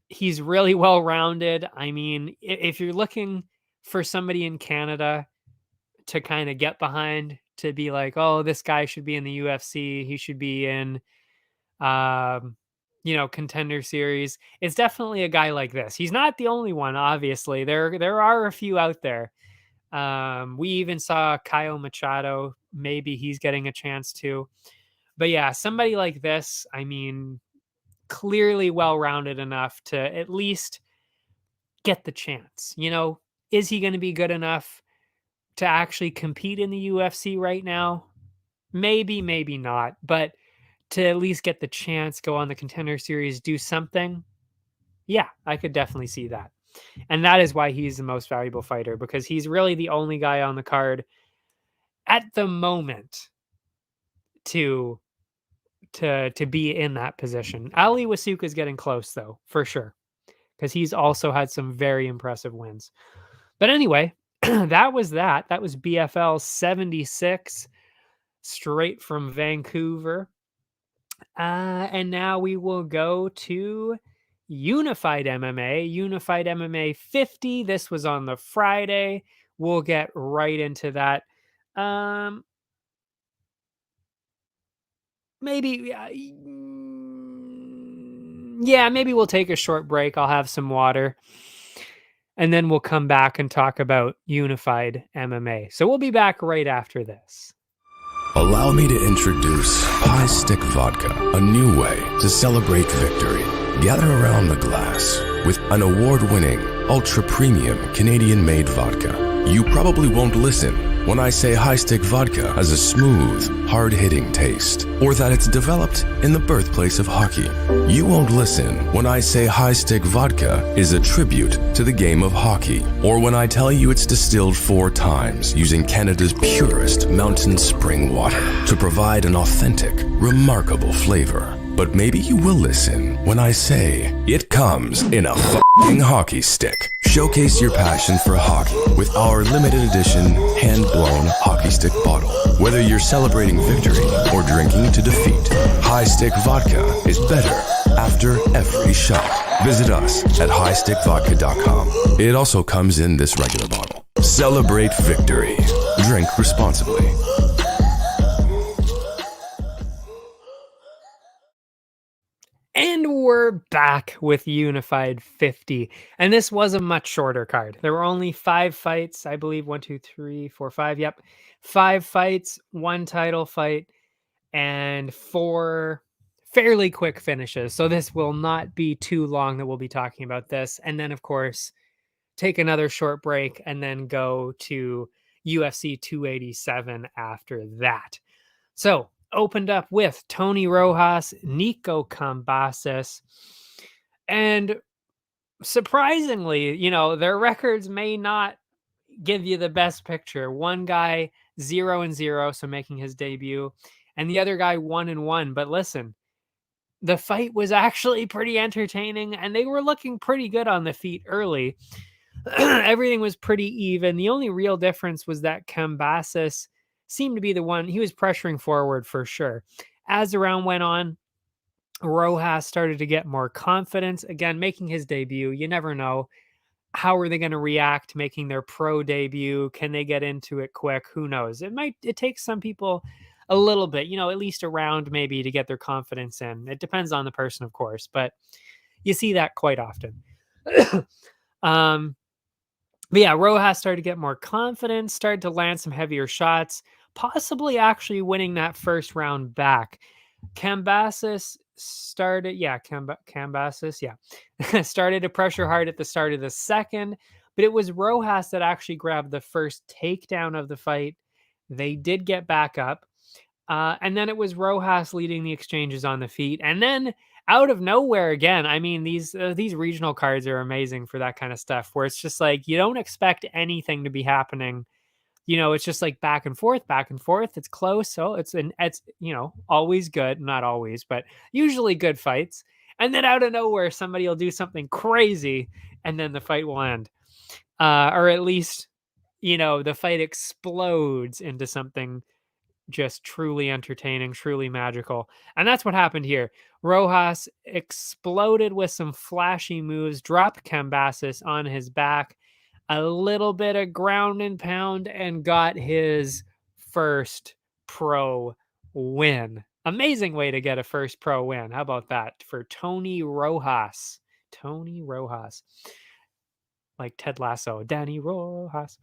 He's really well rounded. I mean, if you're looking for somebody in Canada to kind of get behind, to be like, oh, this guy should be in the UFC, he should be in contender series, it's definitely a guy like this. He's not the only one, obviously. There are a few out there. We even saw Kyle Machado. Maybe he's getting a chance to. But yeah, somebody like this, I mean, clearly well-rounded enough to at least get the chance. Is he going to be good enough to actually compete in the UFC right now? Maybe, maybe not. But to at least get the chance, go on the contender series, do something, yeah, I could definitely see that. And that is why he's the most valuable fighter, because he's really the only guy on the card at the moment to be in that position. Ali Wasuka is getting close though, for sure, because he's also had some very impressive wins. But anyway, that was that. That was BFL 76, straight from Vancouver. And now we will go to Unified MMA. Unified MMA 50. This was on the Friday. We'll get right into that. Maybe, yeah, maybe we'll take a short break. I'll have some water. And then we'll come back and talk about Unified MMA. So we'll be back right after this. Allow me to introduce High Stick Vodka, a new way to celebrate victory. Gather around the glass with an award-winning, ultra-premium Canadian-made vodka. You probably won't listen when I say High Stick Vodka has a smooth, hard-hitting taste, or that it's developed in the birthplace of hockey. You won't listen when I say High Stick Vodka is a tribute to the game of hockey, or when I tell you it's distilled 4 times using Canada's purest mountain spring water to provide an authentic, remarkable flavor. But maybe you will listen when I say it comes in a f***ing hockey stick. Showcase your passion for hockey with our limited edition hand-blown hockey stick bottle. Whether you're celebrating victory or drinking to defeat, High Stick Vodka is better after every shot. Visit us at highstickvodka.com. It also comes in this regular bottle. Celebrate victory. Drink responsibly. And we're back with Unified 50. And this was a much shorter card. There were only 5 fights, I believe. 1, 2, 3, 4, 5. Yep. 5 fights, 1 title fight, and 4 fairly quick finishes. So this will not be too long that we'll be talking about this. And then, of course, take another short break and then go to UFC 287 after that. So, opened up with Tony Rojas, Nico Cambasis, and surprisingly, their records may not give you the best picture. One guy 0-0, so making his debut, and the other guy 1-1. But listen, the fight was actually pretty entertaining, and they were looking pretty good on the feet early. Everything was pretty even. The only real difference was that Cambasis seemed to be the one. He was pressuring forward for sure. As the round went on, Rojas started to get more confidence. Again, making his debut. You never know. How are they going to react making their pro debut? Can they get into it quick? Who knows? It takes some people a little bit, at least a round maybe to get their confidence in. It depends on the person, of course, but you see that quite often. But yeah, Rojas started to get more confidence, started to land some heavier shots, possibly actually winning that first round back. Cambasis started, Cambasis, started to pressure hard at the start of the second, but it was Rojas that actually grabbed the first takedown of the fight. They did get back up, and then it was Rojas leading the exchanges on the feet, and then out of nowhere again. I mean, these regional cards are amazing for that kind of stuff, where it's just like you don't expect anything to be happening. It's just like back and forth, back and forth. It's close, so it's always good. Not always, but usually good fights. And then out of nowhere, somebody will do something crazy, and then the fight will end, or at least the fight explodes into something just truly entertaining, truly magical. And that's what happened here. Rojas exploded with some flashy moves, dropped Cambasis on his back, a little bit of ground and pound, and got his first pro win. Amazing way to get a first pro win. How about that for Tony Rojas? Tony Rojas. Like Ted Lasso, Danny Rojas.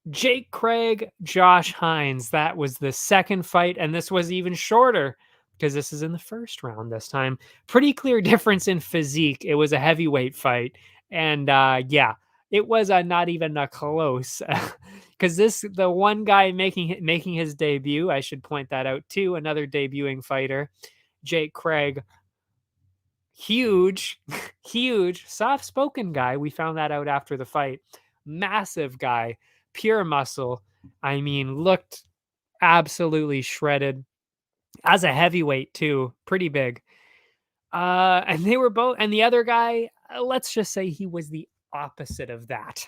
Jake Craig, Josh Hines. That was the second fight, and this was even shorter because this is in the first round this time. Pretty clear difference in physique. It was a heavyweight fight, and yeah, it was not even a close. Because the one guy making his debut, I should point that out too. Another debuting fighter, Jake Craig, huge, huge, soft spoken guy. We found that out after the fight. Massive guy, pure muscle. I mean, looked absolutely shredded as a heavyweight, too. Pretty big. And they were both, and the other guy, let's just say he was the opposite of that.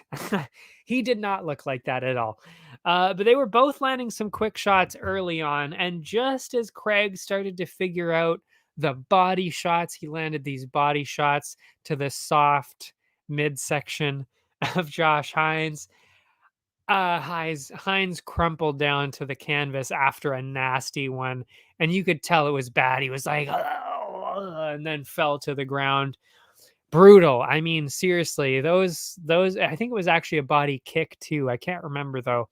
He did not look like that at all. But they were both landing some quick shots early on. And just as Craig started to figure out the body shots, he landed these body shots to the soft midsection of Josh Hines. Hines crumpled down to the canvas after a nasty one, and you could tell it was bad. He was like, "Oh," and then fell to the ground. Brutal. I mean, seriously, those I think it was actually a body kick too. I can't remember though.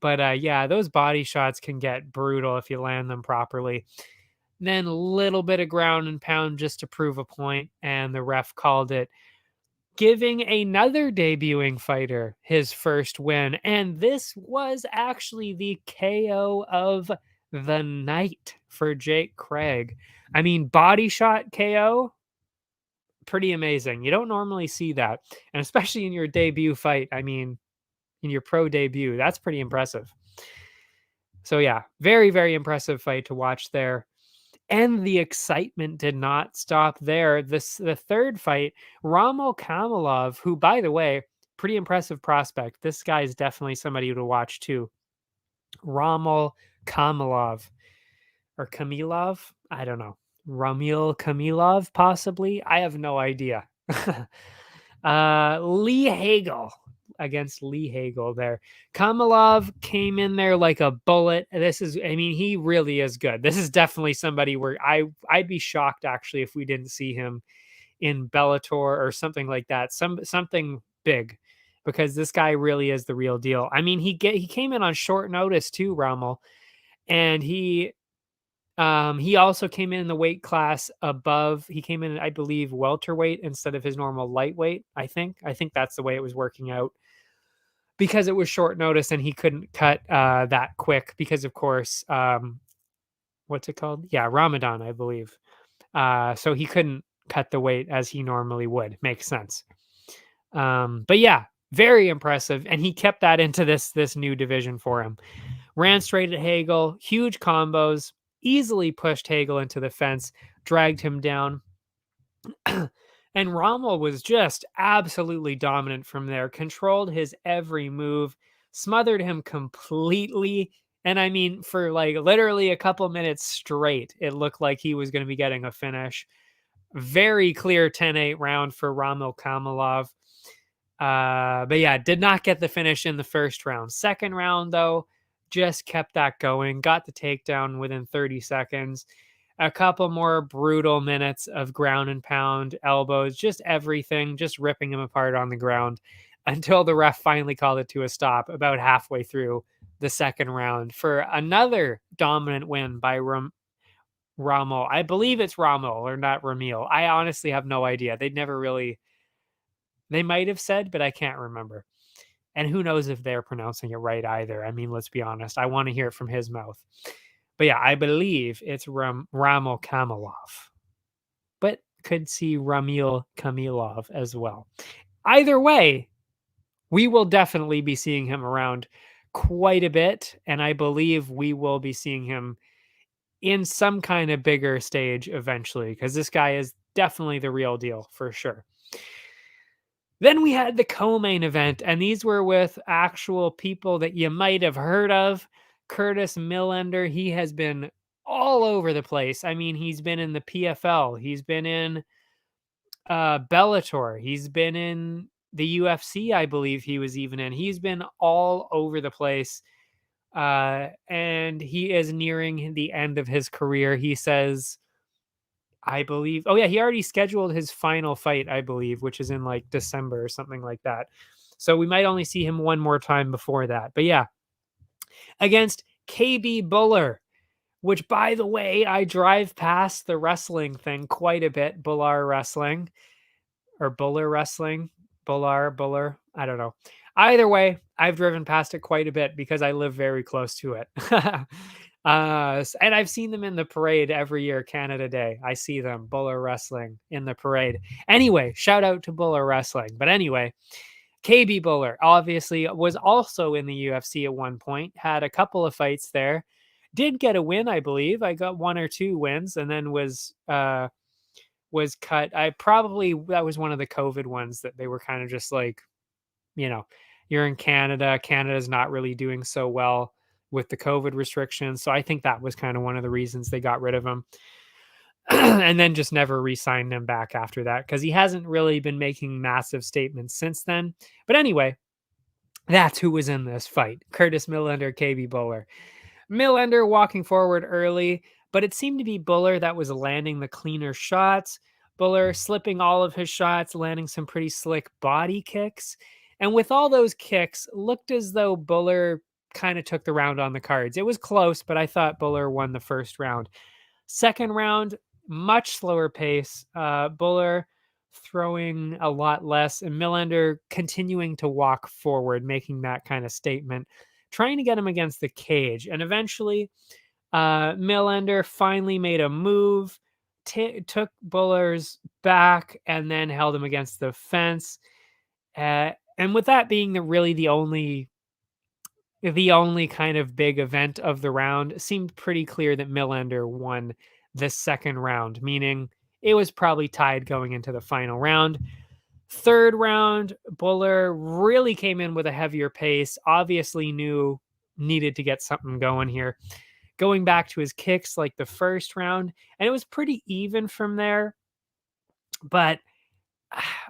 But yeah, those body shots can get brutal if you land them properly. Then a little bit of ground and pound just to prove a point, and the ref called it, giving another debuting fighter his first win. And this was actually the KO of the night for Jake Craig. I mean, body shot KO, pretty amazing. You don't normally see that. And especially in your debut fight, I mean, in your pro debut, that's pretty impressive. So yeah, very, very impressive fight to watch there. And the excitement did not stop there. The third fight, Ramil Kamilov, who, by the way, pretty impressive prospect. This guy is definitely somebody to watch too. Ramil Kamilov or Kamilov, I don't know. Ramil Kamilov, possibly. I have no idea. Lee Hagel against Lee Hagel there. Kamilov came in there like a bullet. I mean, he really is good. This is definitely somebody where I'd be shocked actually if we didn't see him in Bellator or something like that. Something big, because this guy really is the real deal. I mean, he came in on short notice too, Rommel, and he also came in the weight class above. He came in, I believe, welterweight instead of his normal lightweight. I think that's the way it was working out, because it was short notice and he couldn't cut that quick because, of course, what's it called? Yeah, Ramadan, I believe. So he couldn't cut the weight as he normally would. Makes sense. But yeah, very impressive, and he kept that into this new division for him. Ran straight at Hagel, huge combos, easily pushed Hagel into the fence, dragged him down. And Rommel was just absolutely dominant from there, controlled his every move, smothered him completely. And I mean, for like literally a couple minutes straight, it looked like he was going to be getting a finish. Very clear 10-8 round for Ramil Kamilov. But yeah, did not get the finish in the first round. Second round, though, just kept that going, got the takedown within 30 seconds. A couple more brutal minutes of ground and pound, elbows, just everything, just ripping him apart on the ground until the ref finally called it to a stop about halfway through the second round for another dominant win by Ramil. I believe it's Ramil or not Ramil. I honestly have no idea. They might have said, but I can't remember. And who knows if they're pronouncing it right either. I mean, let's be honest. I want to hear it from his mouth. But yeah, I believe it's Ramil Kamilov. But could see Ramil Kamilov as well. Either way, we will definitely be seeing him around quite a bit. And I believe we will be seeing him in some kind of bigger stage eventually, because this guy is definitely the real deal for sure. Then we had the co-main event, and these were with actual people that you might have heard of. Curtis Millender, he has been all over the place. I mean, he's been in the PFL, he's been in Bellator, he's been in the UFC, I believe he was even in. He's been all over the place. And he is nearing the end of his career. He says, I believe, oh yeah, he already scheduled his final fight, I believe, which is in like December or something like that. So we might only see him one more time before that. But yeah, against KB Bhullar, which, by the way, I drive past the wrestling thing quite a bit. Bhullar Wrestling or Bhullar Wrestling, Bhullar. I don't know. Either way, I've driven past it quite a bit because I live very close to it. And I've seen them in the parade every year, Canada Day. I see them, Bhullar Wrestling, in the parade. Anyway, shout out to Bhullar Wrestling. But anyway, KB Bhullar obviously was also in the UFC at one point, had a couple of fights there, did get a win, I believe. I got one or two wins, and then was cut. That was one of the COVID ones that they were kind of just like, you know, you're in Canada. Canada's not really doing so well with the COVID restrictions. So I think that was kind of one of the reasons they got rid of him. And then just never re-signed him back after that because he hasn't really been making massive statements since then. But anyway, that's who was in this fight. Curtis Millender, KB Bhullar. Millender walking forward early, but it seemed to be Bhullar that was landing the cleaner shots. Bhullar slipping all of his shots, landing some pretty slick body kicks. And with all those kicks, looked as though Bhullar kind of took the round on the cards. It was close, but I thought Bhullar won the first round. Second round, much slower pace. Bhullar throwing a lot less, and Millender continuing to walk forward, making that kind of statement, trying to get him against the cage. And eventually, Millender finally made a move, took Bhullar's back, and then held him against the fence. And with that being the only kind of big event of the round, seemed pretty clear that Millender won the second round, meaning it was probably tied going into the final round. Third round, Bhullar really came in with a heavier pace, obviously needed to get something going here. Going back to his kicks like the first round, and it was pretty even from there. But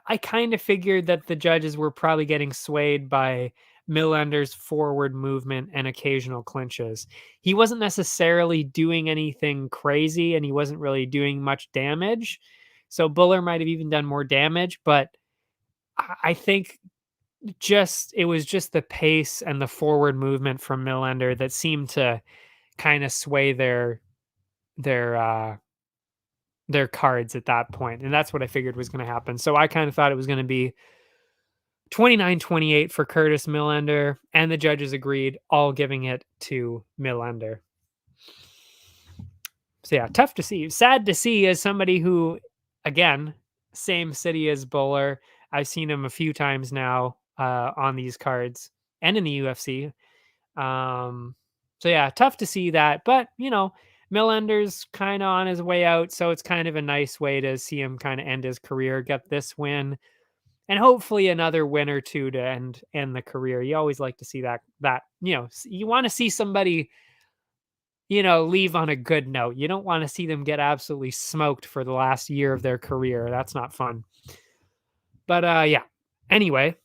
I kind of figured that the judges were probably getting swayed by Millender's forward movement and occasional clinches. He wasn't necessarily doing anything crazy, and he wasn't really doing much damage. So Bhullar might have even done more damage, but I think it was just the pace and the forward movement from Millender that seemed to kind of sway their cards at that point. And that's what I figured was going to happen. So I kind of thought it was going to be 29-28 for Curtis Millender, and the judges agreed, all giving it to Millender. So yeah, tough to see. Sad to see as somebody who, again, same city as Bhullar. I've seen him a few times now on these cards and in the UFC. So yeah, tough to see that. But, Millender's kind of on his way out, so it's kind of a nice way to see him kind of end his career, get this win, and hopefully another win or two to end the career. You always like to see that you want to see somebody leave on a good note. You don't want to see them get absolutely smoked for the last year of their career. That's not fun. But yeah. Anyway,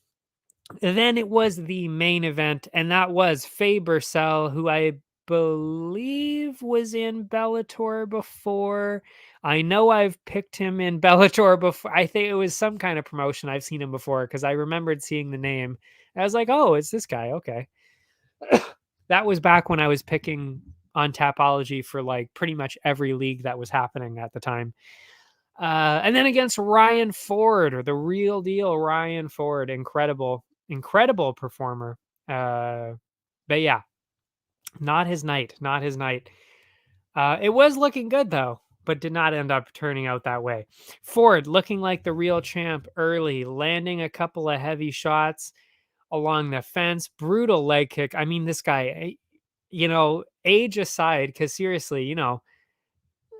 then it was the main event, and that was Fay Bursell, who I believe was in Bellator before. I know I've picked him in Bellator before. I think it was some kind of promotion. I've seen him before because I remembered seeing the name. I was like, oh, it's this guy. Okay. That was back when I was picking on Tapology for like pretty much every league that was happening at the time. And then against Ryan Ford, or the real deal Ryan Ford, incredible performer. But yeah, not his night. It was looking good though, but did not end up turning out that way. Ford looking like the real champ early, landing a couple of heavy shots along the fence, brutal leg kick. I mean, this guy, age aside, because seriously,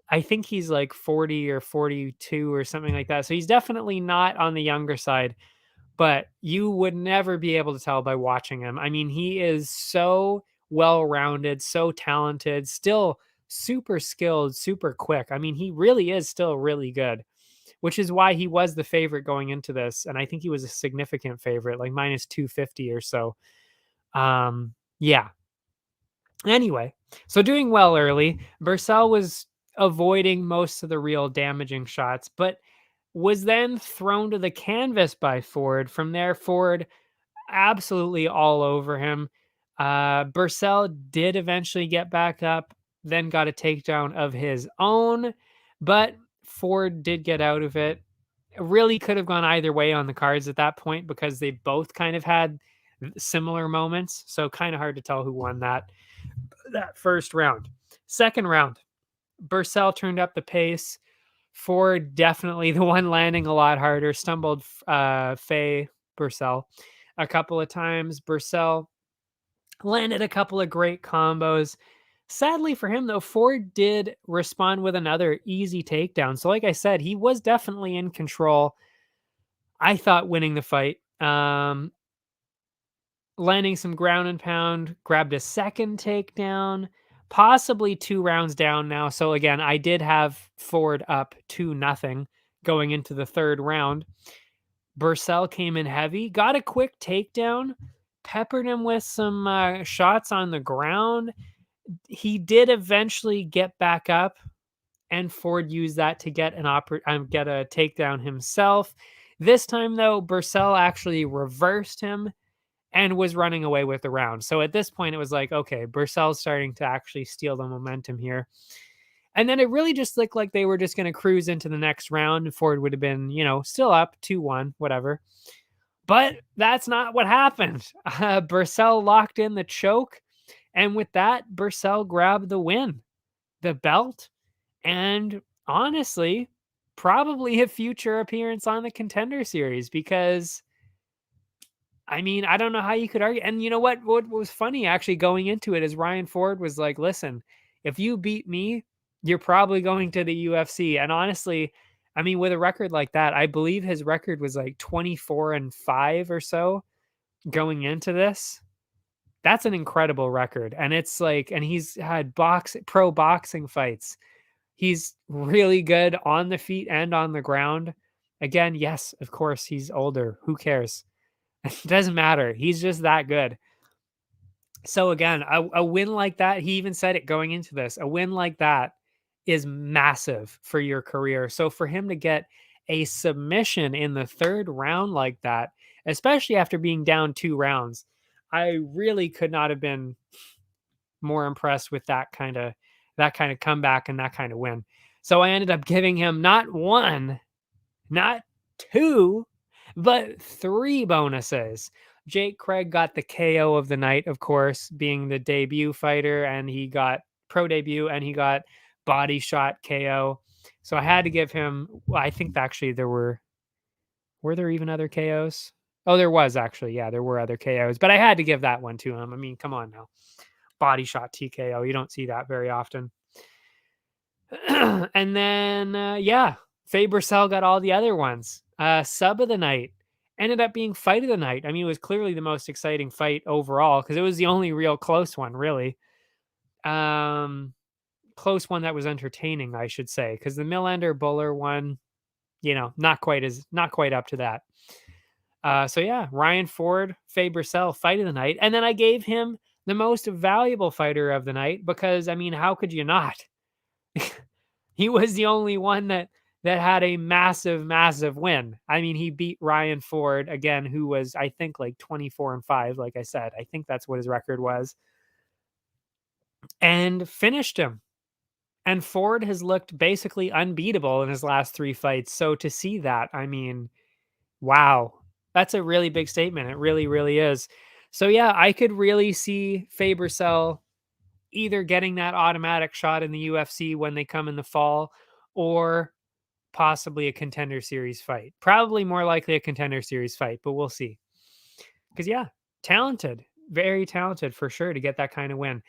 I think he's like 40 or 42 or something like that. So he's definitely not on the younger side, but you would never be able to tell by watching him. I mean, he is so well-rounded, so talented, still super skilled, super quick. I mean, he really is still really good, which is why he was the favorite going into this. And I think he was a significant favorite, like minus 250 or so. Yeah. Anyway, so doing well early. Bursell was avoiding most of the real damaging shots, but was then thrown to the canvas by Ford. From there, Ford absolutely all over him. Bursell did eventually get back up, then got a takedown of his own, but Ford did get out of it. It really could have gone either way on the cards at that point because they both kind of had similar moments. So kind of hard to tell who won that first round. Second round, Bursell turned up the pace. Ford definitely the one landing a lot harder, stumbled Fay Bursell a couple of times. Bursell landed a couple of great combos. Sadly for him, though, Ford did respond with another easy takedown. So, like I said, he was definitely in control. I thought winning the fight. Landing some ground and pound, grabbed a second takedown, possibly 2 rounds down now. So again, I did have Ford up 2-0 going into the third round. Bursell came in heavy, got a quick takedown, peppered him with some shots on the ground. He did eventually get back up, and Ford used that to get get a takedown himself. This time, though, Bursell actually reversed him and was running away with the round. So at this point, it was like, okay, Bursell's starting to actually steal the momentum here. And then it really just looked like they were just going to cruise into the next round. And Ford would have been, still up 2-1, whatever. But that's not what happened. Bursell locked in the choke. And with that, Bursell grabbed the win, the belt, and honestly, probably a future appearance on the Contender Series because I mean, I don't know how you could argue. And you know what? What was funny actually going into it is Ryan Ford was like, listen, if you beat me, you're probably going to the UFC. And honestly, I mean, with a record like that, I believe his record was like 24-5 or so going into this. That's an incredible record. And it's like, and he's had pro boxing fights. He's really good on the feet and on the ground. Again, yes, of course, he's older. Who cares? It doesn't matter. He's just that good. So again, a win like that, he even said it going into this, a win like that is massive for your career. So for him to get a submission in the third round like that, especially after being down 2 rounds, I really could not have been more impressed with that kind of comeback and that kind of win. So I ended up giving him not 1, not 2, but 3 bonuses. Jake Craig got the KO of the night, of course, being the debut fighter, and he got pro debut and he got body shot KO. So I had to give him, well, I think actually were there even other KOs? Oh, there was actually. Yeah, there were other KOs, but I had to give that one to him. I mean, come on now. Body shot TKO. You don't see that very often. And then, Fay Bursell got all the other ones. Sub of the night ended up being fight of the night. I mean, it was clearly the most exciting fight overall because it was the only real close one, really. Close one that was entertaining, I should say, because the Millender Bhullar one, not quite up to that. So yeah, Ryan Ford, Fay Bursell, fight of the night, and then I gave him the most valuable fighter of the night because I mean, how could you not? He was the only one that had a massive win. I mean, he beat Ryan Ford again, who was, I think, like 24-5. Like I said, I think that's what his record was, and finished him. And Ford has looked basically unbeatable in his last 3 fights. So to see that, I mean, wow, that's a really big statement. It really, really is. So yeah, I could really see Fay Bursell either getting that automatic shot in the UFC when they come in the fall, or possibly a Contender Series fight. Probably more likely a Contender Series fight, but we'll see. Because yeah, talented, very talented for sure to get that kind of win.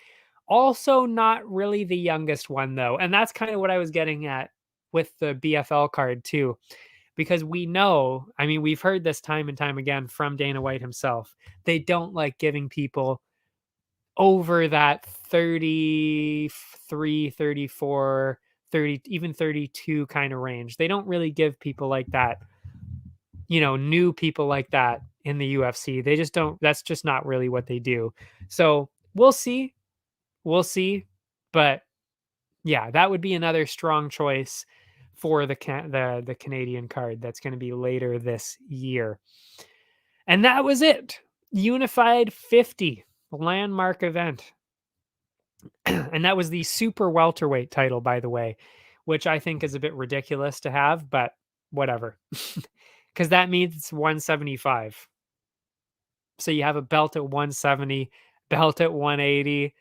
Also not really the youngest one though, and that's kind of what I was getting at with the BFL card too. Because we know, I mean, we've heard this time and time again from Dana White himself. They don't like giving people over that 33, 34, 30, even 32 kind of range. They don't really give people like that, new people like that in the UFC. They just don't, that's just not really what they do. So we'll see. We'll see. But yeah, that would be another strong choice for the Canadian card that's going to be later this year. And that was it. Unified 50, landmark event. And that was the super welterweight title, by the way, which I think is a bit ridiculous to have, but whatever. Because that means it's 175. So you have a belt at 170, belt at 180.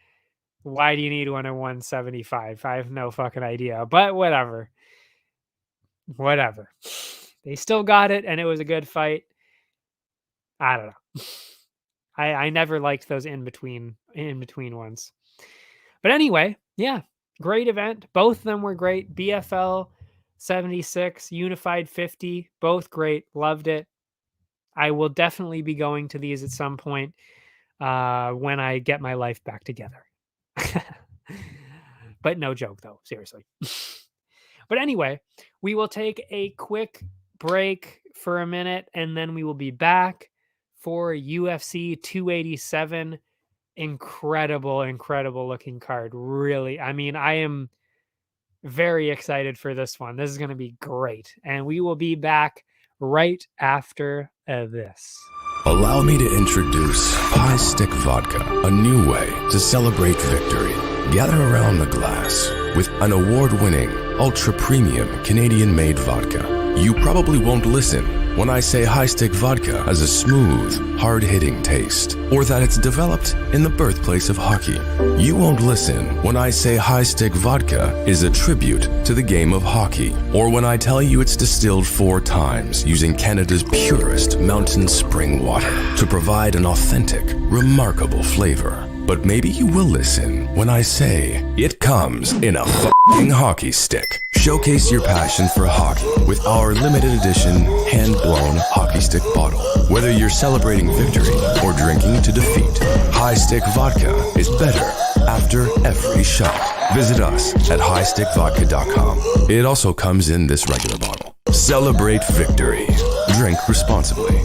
Why do you need one at 175? I have no fucking idea, but whatever. Whatever. They still got it, and it was a good fight. I don't know. I never liked those in between ones. But anyway, yeah, great event. Both of them were great. BFL 76, Unified 50, both great. Loved it. I will definitely be going to these at some point when I get my life back together. But no joke, though. Seriously. But anyway, we will take a quick break for a minute, and then we will be back for UFC 287. Incredible, incredible looking card. Really. I mean, I am very excited for this one. This is going to be great. And we will be back right after this. Allow me to introduce Pie Stick Vodka, a new way to celebrate victory. Gather around the glass with an award-winning, ultra-premium Canadian-made vodka. You probably won't listen when I say High Stick Vodka has a smooth, hard-hitting taste, or that it's developed in the birthplace of hockey. You won't listen when I say High Stick Vodka is a tribute to the game of hockey, or when I tell you it's distilled 4 times using Canada's purest mountain spring water to provide an authentic, remarkable flavor. But maybe you will listen when I say it comes in a fucking hockey stick. Showcase your passion for hockey with our limited edition hand-blown hockey stick bottle. Whether you're celebrating victory or drinking to defeat, High Stick Vodka is better after every shot. Visit us at highstickvodka.com. It also comes in this regular bottle. Celebrate victory. Drink responsibly.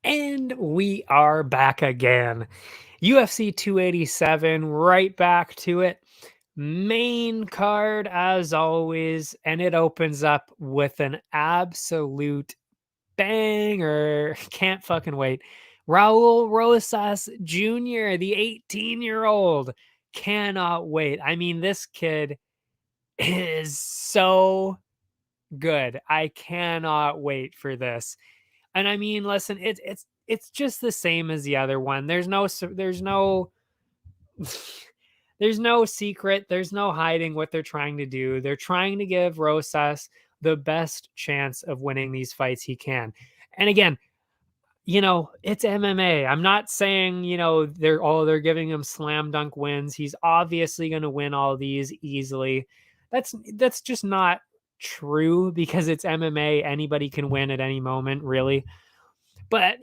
And we are back again. UFC 287, right back to it. Main card as always, and it opens up with an absolute banger. Can't fucking wait. Raul Rosas Jr., the 18-year-old. Cannot wait. I mean, this kid is so good. I cannot wait for this. And I mean, listen, it's just the same as the other one. There's no there's no secret. There's no hiding what they're trying to do. They're trying to give Rosas the best chance of winning these fights he can. And again, it's MMA. I'm not saying, they're giving him slam dunk wins. He's obviously going to win all these easily. That's just not true because it's MMA. Anybody can win at any moment, really. But,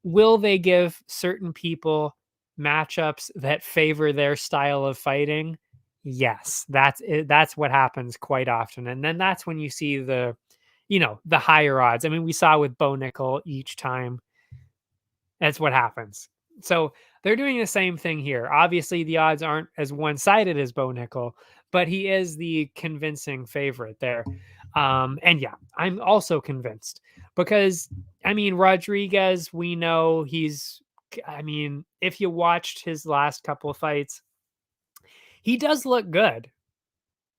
will they give certain people matchups that favor their style of fighting? Yes, that's what happens quite often. And then that's when you see the higher odds. I mean, we saw with Bo Nickel each time. That's what happens. So they're doing the same thing here. Obviously, the odds aren't as one-sided as Bo Nickel, but he is the convincing favorite there. And yeah, I'm also convinced because, I mean, Rodriguez, we know if you watched his last couple of fights, he does look good.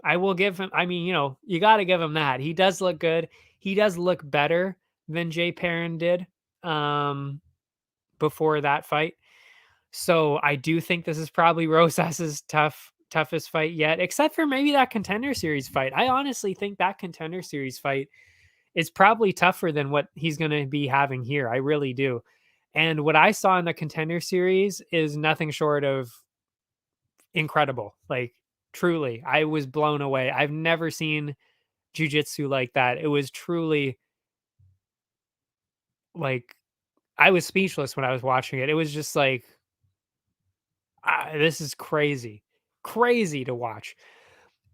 I will give him, you got to give him that. He does look good. He does look better than Jay Perrin did before that fight. So I do think this is probably Rosas's toughest fight yet, except for maybe that Contender Series fight. I honestly think that Contender Series fight is probably tougher than what he's going to be having here. I really do. And what I saw in the Contender Series is nothing short of incredible. Like, truly, I was blown away. I've never seen jiu-jitsu like that. It was truly like, I was speechless when I was watching it. It was just like, this is crazy to watch.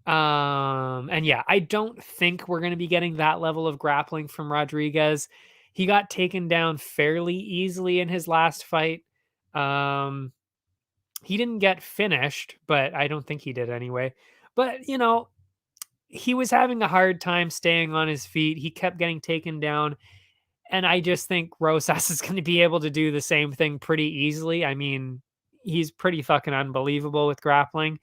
And yeah, I don't think we're going to be getting that level of grappling from Rodriguez. He got taken down fairly easily in his last fight. Um, he didn't get finished, but I don't think he did anyway. But, he was having a hard time staying on his feet. He kept getting taken down. And I just think Rosas is going to be able to do the same thing pretty easily. I mean, he's pretty fucking unbelievable with grappling.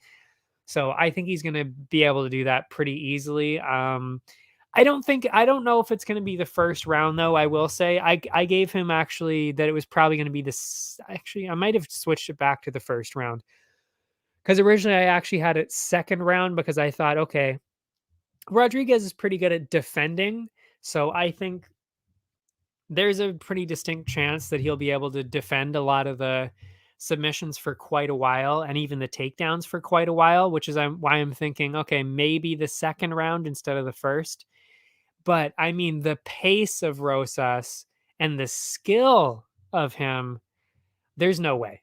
So I think he's going to be able to do that pretty easily. I don't know if it's going to be the first round though. I will say I gave him actually that it was probably going to be this. Actually, I might have switched it back to the first round because originally I actually had it second round because I thought, okay, Rodriguez is pretty good at defending. So I think there's a pretty distinct chance that he'll be able to defend a lot of the submissions for quite a while and even the takedowns for quite a while, which is why I'm thinking, okay, maybe the second round instead of the first. But I mean, the pace of Rosas and the skill of him, there's no way.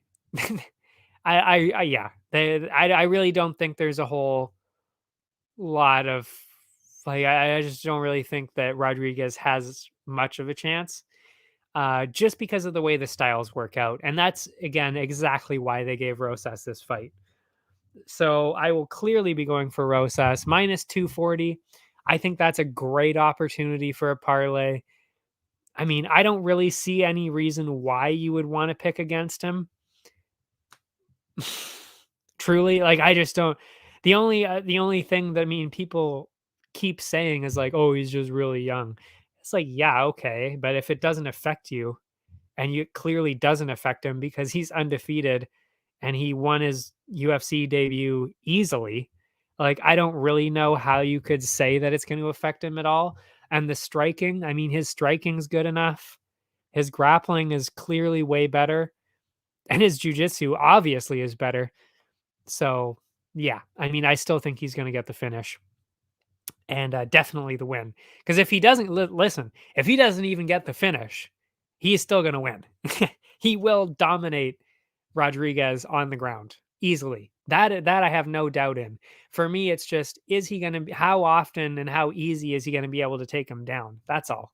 Yeah, I really don't think there's a whole lot of like, I just don't really think that Rodriguez has much of a chance. Just because of the way the styles work out. And that's, again, exactly why they gave Rosas this fight. So I will clearly be going for Rosas minus 240. I think that's a great opportunity for a parlay. I mean, I don't really see any reason why you would want to pick against him. Truly, like I just don't. The only thing that people keep saying is like, "Oh, he's just really young." It's like, yeah, okay, but if it doesn't affect you, and it clearly doesn't affect him because he's undefeated and he won his UFC debut easily. Like, I don't really know how you could say that it's going to affect him at all. And the striking, I mean, his striking's good enough. His grappling is clearly way better. And his jujitsu obviously is better. So, yeah, I mean, I still think he's going to get the finish and definitely the win. Because if he doesn't listen, if he doesn't even get the finish, he's still going to win. He will dominate Rodriguez on the ground easily. That I have no doubt in. For me, it's just is he going to be how often and how easy is he going to be able to take him down? That's all.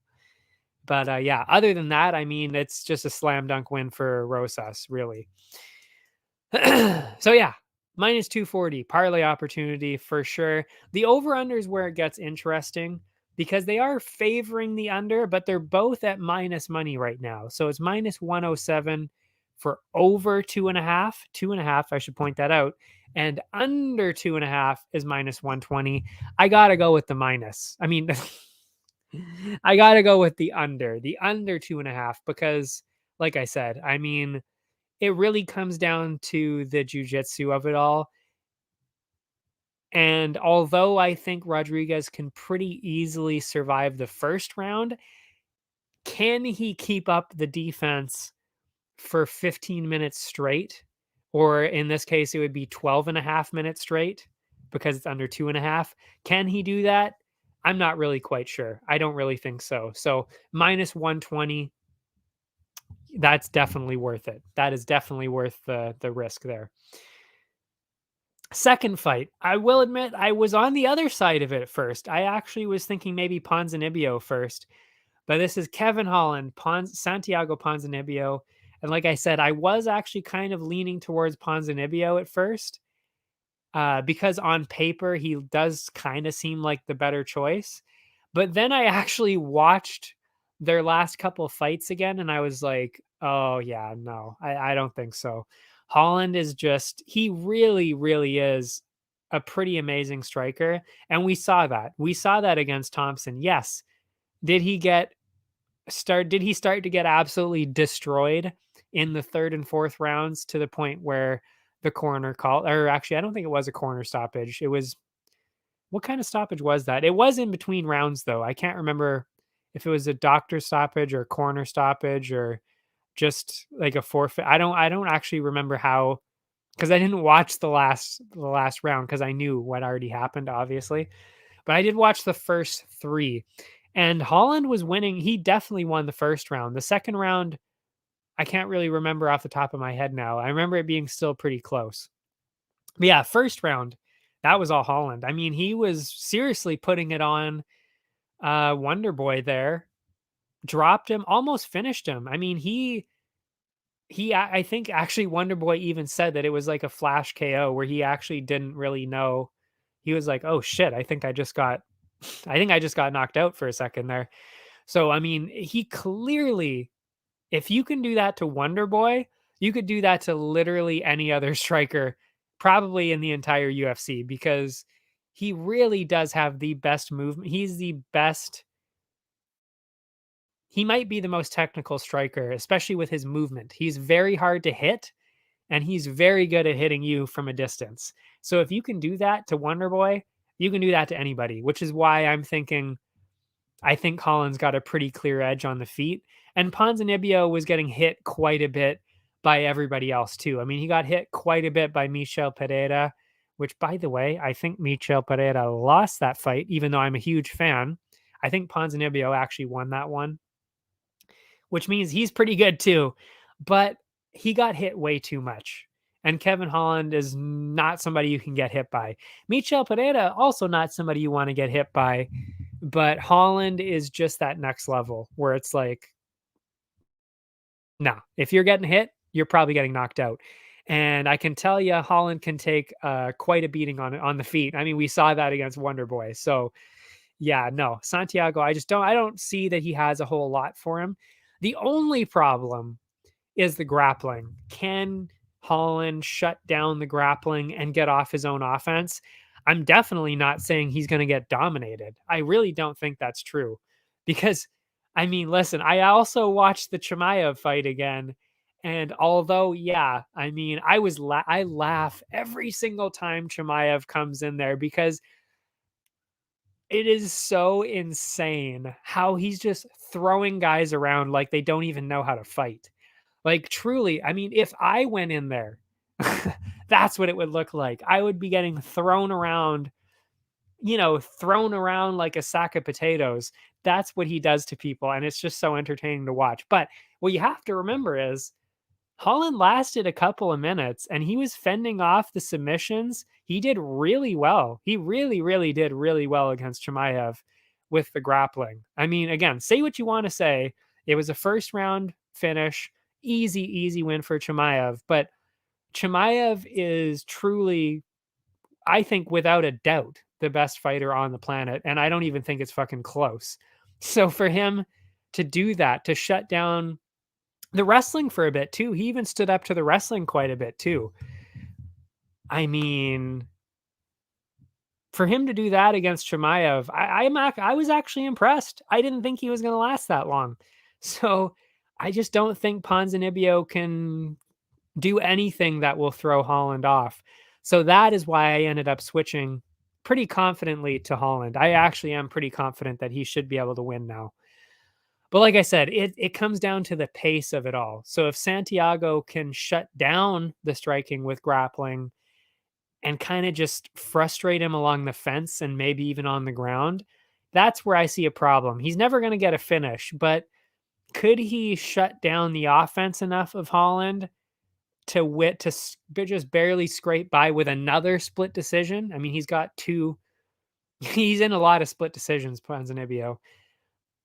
But yeah, other than that, I mean, it's just a slam dunk win for Rosas, really. So yeah, minus 240 parlay opportunity for sure. The over under is where it gets interesting because they are favoring the under, but they're both at minus money right now. So it's minus 107 for over 2.5. 2.5, I should point that out. And under 2.5 is minus 120. I gotta go with the minus. I mean, I gotta go with the under 2.5, because like I said, I mean, it really comes down to the jujitsu of it all. And although I think Rodriguez can pretty easily survive the first round, can he keep up the defense for 15 minutes straight? Or in this case, it would be 12 and a half minutes straight because it's under 2.5. Can he do that? I'm not really quite sure. I don't really think so. So minus 120, that's definitely worth it. That is definitely worth the risk there. Second fight, I will admit I was on the other side of it at first. I actually was thinking maybe Ponzinibbio first, but this is Kevin Holland, Santiago Ponzinibbio. And like I said, I was actually kind of leaning towards Ponzinibbio at first because on paper, he does kind of seem like the better choice. But then I actually watched their last couple fights again, and I was like, oh, yeah, no, I don't think so. Holland is just, he really, really is a pretty amazing striker. And we saw that. We saw that against Thompson. Yes. Did he start to get absolutely destroyed in the third and fourth rounds to the point where the corner called, or actually, I don't think it was a corner stoppage. It was, what kind of stoppage was that? It was in between rounds, though. I can't remember if it was a doctor stoppage or corner stoppage or just like a forfeit. I don't actually remember how, because I didn't watch the last round because I knew what already happened, obviously. But I did watch the first three, and Holland was winning. He definitely won the first round. The second round, I can't really remember off the top of my head now. I remember it being still pretty close. But yeah, first round, that was all Holland. I mean, he was seriously putting it on Wonder Boy there. dropped him, almost finished him. I mean, I think actually Wonder Boy even said that it was like a flash KO where he actually didn't really know. He was like, "Oh shit, I think I just got knocked out for a second there." So I mean, he clearly, if you can do that to Wonder Boy, you could do that to literally any other striker, probably in the entire UFC, because he really does have the best movement. He's the best. He might be the most technical striker, especially with his movement. He's very hard to hit, and he's very good at hitting you from a distance. So if you can do that to Wonder Boy, you can do that to anybody, which is why I think Holland's got a pretty clear edge on the feet. And Ponzinibbio was getting hit quite a bit by everybody else too. I mean, he got hit quite a bit by Michel Pereira, which, by the way, I think Michel Pereira lost that fight, even though I'm a huge fan. I think Ponzinibbio actually won that one, which means he's pretty good too. But he got hit way too much. And Kevin Holland is not somebody you can get hit by. Michel Pereira, also not somebody you want to get hit by. But Holland is just that next level where it's like, no, if you're getting hit, you're probably getting knocked out. And I can tell you, Holland can take quite a beating on the feet. I mean, we saw that against Wonder Boy. So yeah, no, Santiago, I don't see that he has a whole lot for him. The only problem is the grappling. Can Holland shut down the grappling and get off his own offense? I'm definitely not saying he's going to get dominated. I really don't think that's true. Because, I mean, listen, I also watched the Chimaev fight again. And although, yeah, I mean, I laugh every single time Chimaev comes in there because it is so insane how he's just throwing guys around like they don't even know how to fight. Like, truly, I mean, if I went in there, that's what it would look like. I would be getting thrown around, thrown around like a sack of potatoes. That's what he does to people, and it's just so entertaining to watch. But what you have to remember is Holland lasted a couple of minutes and he was fending off the submissions. He did really well. He really, really did really well against Chimaev with the grappling. I mean, again, say what you want to say. It was a first round finish. Easy, easy win for Chimaev. But Chimaev is truly, I think, without a doubt, the best fighter on the planet. And I don't even think it's fucking close. So for him to do that, to shut down the wrestling for a bit too. He even stood up to the wrestling quite a bit too. I mean, for him to do that against Chimaev, I was actually impressed. I didn't think he was going to last that long. So I just don't think Ponzinibbio can do anything that will throw Holland off. So that is why I ended up switching pretty confidently to Holland. I actually am pretty confident that he should be able to win now. But like I said, it comes down to the pace of it all. So if Santiago can shut down the striking with grappling and kind of just frustrate him along the fence and maybe even on the ground, that's where I see a problem. He's never going to get a finish, but could he shut down the offense enough of Holland to just barely scrape by with another split decision? I mean, he's got two. He's in a lot of split decisions, Ponzinibbio.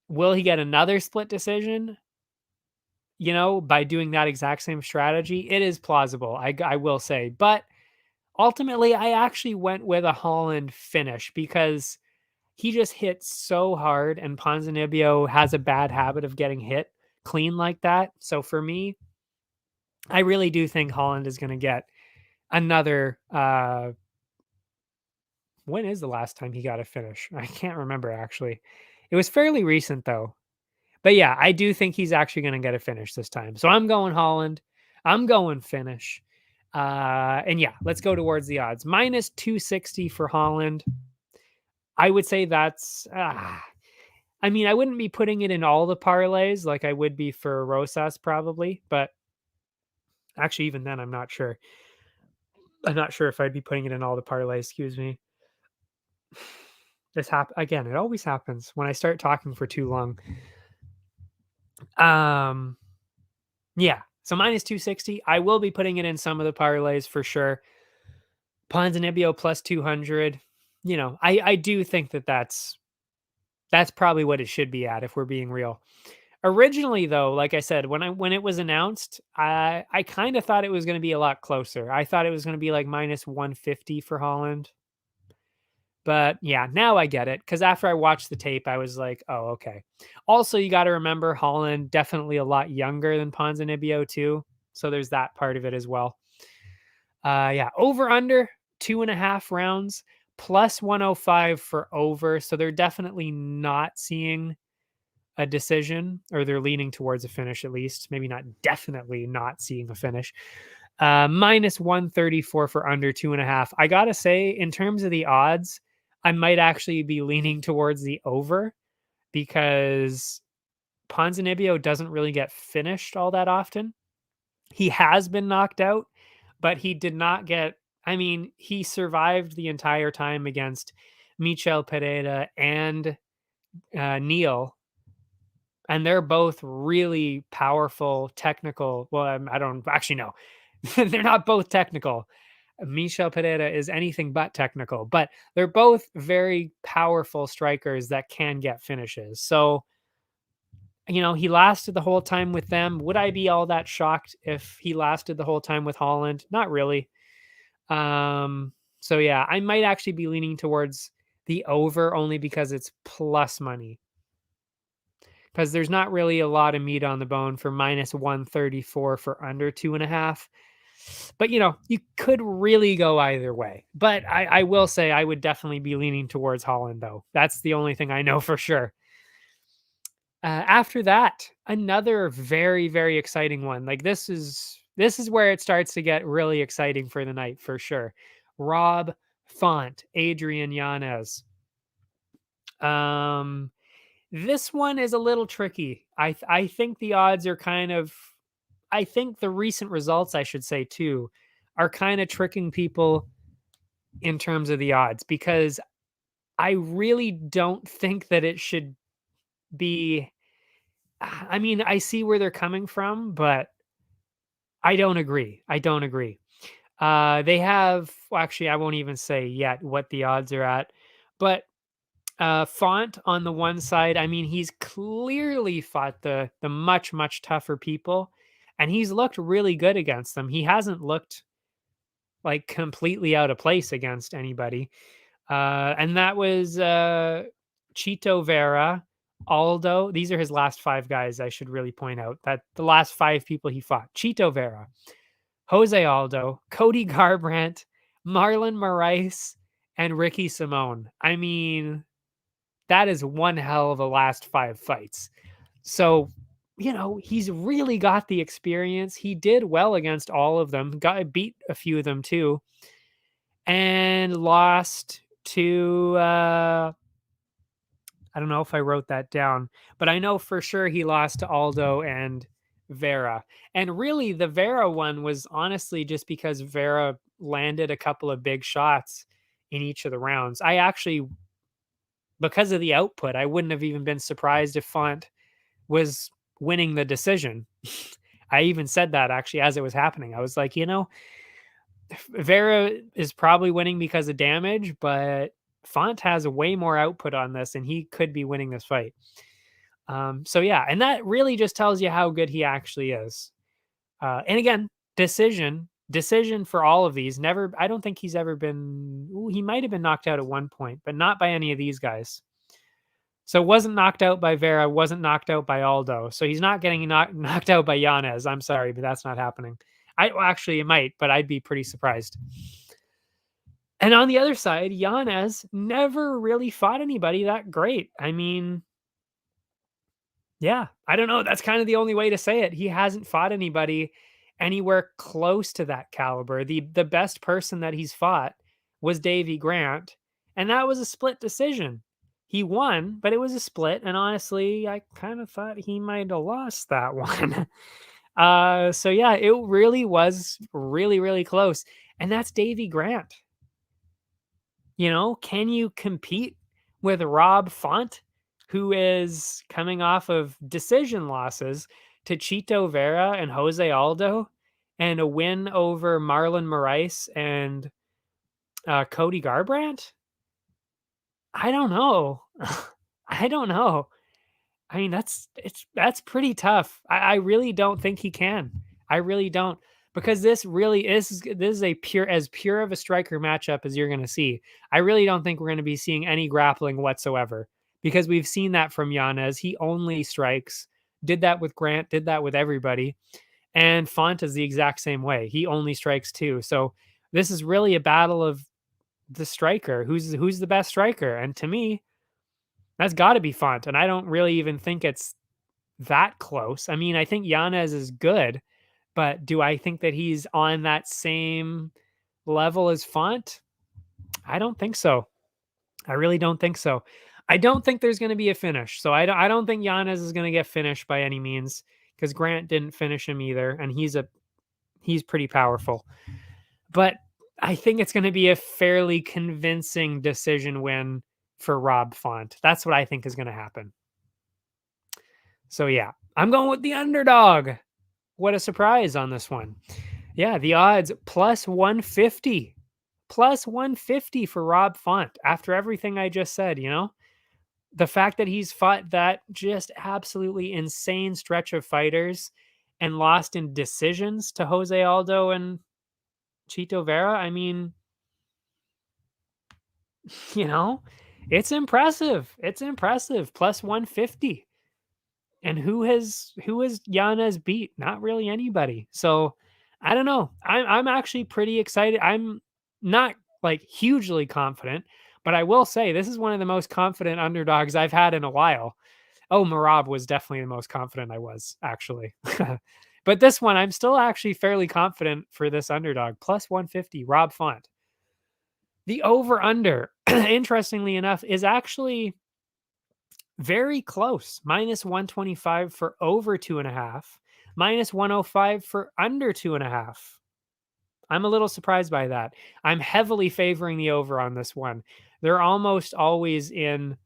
Will he get another split decision? By doing that exact same strategy? It is plausible, I will say. But ultimately, I actually went with a Holland finish because he just hit so hard, and Ponzinibbio has a bad habit of getting hit clean like that. So for me, I really do think Holland is going to get another. When is the last time he got a finish? I can't remember actually. It was fairly recent though. But yeah, I do think he's actually going to get a finish this time. So I'm going Holland. I'm going finish. And yeah, let's go towards the odds. Minus 260 for Holland. I would say that's. I mean, I wouldn't be putting it in all the parlays like I would be for Rosas probably. But actually, even then, I'm not sure. I'm not sure if I'd be putting it in all the parlays. Excuse me. This again. It always happens when I start talking for too long. Yeah. So minus 260. I will be putting it in some of the parlays for sure. Ponzinibbio plus 200. I do think that's probably what it should be at if we're being real. Originally, though, like I said, when it was announced, I kind of thought it was going to be a lot closer. I thought it was going to be like minus 150 for Holland. But yeah, now I get it, because after I watched the tape, I was like, oh, okay. Also, you got to remember Holland definitely a lot younger than Ponzinibbio too, so there's that part of it as well. Yeah, over under 2.5 rounds plus 105 for over, so they're definitely not seeing a decision, or they're leaning towards a finish at least. Maybe not definitely not seeing a finish. Minus 134 for under 2.5. I gotta say, in terms of the odds, I might actually be leaning towards the over, because Ponzinibbio doesn't really get finished all that often. He has been knocked out, but he did not get, I mean, he survived the entire time against Michel Pereira and Neil, and they're both really powerful, technical. Well, I don't actually know. They're not both technical. Michel Pereira is anything but technical, but they're both very powerful strikers that can get finishes. So, he lasted the whole time with them. Would I be all that shocked if he lasted the whole time with Holland? Not really. So yeah, I might actually be leaning towards the over, only because it's plus money. Because there's not really a lot of meat on the bone for minus 134 for under 2.5. But you could really go either way. But I will say I would definitely be leaning towards Holland, though. That's the only thing I know for sure. After that, another very, very exciting one. Like, this is where it starts to get really exciting for the night for sure. Rob Font, Adrian Yanez. This one is a little tricky. I think the odds are kind of, I think the recent results, I should say too, are kind of tricking people in terms of the odds, because I really don't think that it should be. I mean, I see where they're coming from, but I don't agree. I don't agree. They have, well, actually, I won't even say yet what the odds are at, but Font on the one side, I mean, he's clearly fought the much, much tougher people, and he's looked really good against them. He hasn't looked like completely out of place against anybody. And that was Chito Vera, Aldo. These are his last 5 guys. I should really point out that the last 5 people he fought: Chito Vera, Jose Aldo, Cody Garbrandt, Marlon Moraes, and Ricky Simone. I mean, that is one hell of a last 5 fights. So, he's really got the experience. He did well against all of them, beat a few of them too, and lost to, I don't know if I wrote that down, but I know for sure he lost to Aldo and Vera. And really, the Vera one was honestly just because Vera landed a couple of big shots in each of the rounds. I actually, because of the output, I wouldn't have even been surprised if Font was winning the decision. I even said that actually as it was happening. I was like, Vera is probably winning because of damage, but Font has way more output on this, and he could be winning this fight. So yeah, and that really just tells you how good he actually is. And again, decision for all of these. Never, I don't think he's ever been. He might have been knocked out at one point, but not by any of these guys. So wasn't knocked out by Vera, wasn't knocked out by Aldo. So he's not getting knocked out by Yanez. I'm sorry, but that's not happening. Actually, it might, but I'd be pretty surprised. And on the other side, Yanez never really fought anybody that great. I mean, yeah, I don't know. That's kind of the only way to say it. He hasn't fought anybody anywhere close to that caliber. The best person that he's fought was Davey Grant, and that was a split decision. He won, but it was a split, and honestly, I kind of thought he might have lost that one. So yeah, it really was really, really close. And that's Davey Grant. Can you compete with Rob Font, who is coming off of decision losses to Chito Vera and Jose Aldo, and a win over Marlon Moraes and Cody Garbrandt? I don't know. I don't know. I mean, that's pretty tough. I really don't think he can. I really don't, because this is a pure of a striker matchup as you're going to see. I really don't think we're going to be seeing any grappling whatsoever, because we've seen that from Yanez. He only strikes. Did that with Grant. Did that with everybody. And Font is the exact same way. He only strikes too. So this is really a battle of the striker. Who's the best striker? And to me, that's got to be Font. And I don't really even think it's that close. I mean, I think Yanez is good, but do I think that he's on that same level as Font? I don't think so. I really don't think so. I don't think there's going to be a finish. So I don't think Yanez is going to get finished by any means, because Grant didn't finish him either, and he's pretty powerful. But I think it's going to be a fairly convincing decision win for Rob Font. That's what I think is going to happen. So yeah, I'm going with the underdog. What a surprise on this one. Yeah, the odds plus 150. Plus 150 for Rob Font after everything I just said, you know? The fact that he's fought that just absolutely insane stretch of fighters and lost in decisions to Jose Aldo and Chito Vera, I mean, you know, it's impressive. It's impressive. Plus 150. And who has Yanez beat? Not really anybody. So I don't know. I'm actually pretty excited. I'm not like hugely confident, but I will say this is one of the most confident underdogs I've had in a while. Oh, Marab was definitely the most confident I was, actually. But this one, I'm still actually fairly confident for this underdog. Plus 150, Rob Font. The over under, interestingly enough, is actually very close. Minus 125 for over 2.5, minus 105 for under 2.5. I'm a little surprised by that. I'm heavily favoring the over on this one. They're almost always in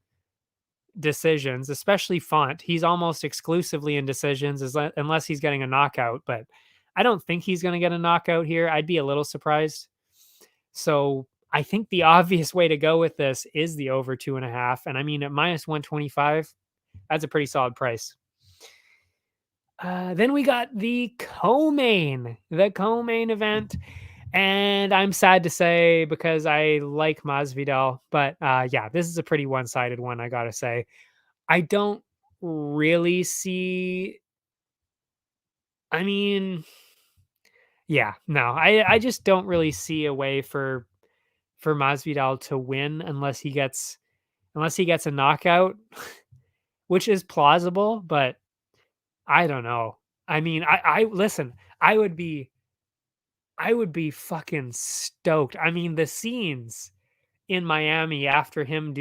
decisions, especially Font. He's almost exclusively in decisions unless he's getting a knockout, but I don't think he's going to get a knockout here. I'd be a little surprised. So I think the obvious way to go with this is the over 2.5. And I mean, at minus 125, that's a pretty solid price. Then we got the co-main event. And I'm sad to say, because I like Masvidal, but yeah, this is a pretty one-sided one, I gotta say. I don't really see. I mean, yeah, no, I just don't really see a way for Masvidal to win unless he gets a knockout, which is plausible, but I don't know. I mean, I listen, I would be fucking stoked. I mean, the scenes in Miami after him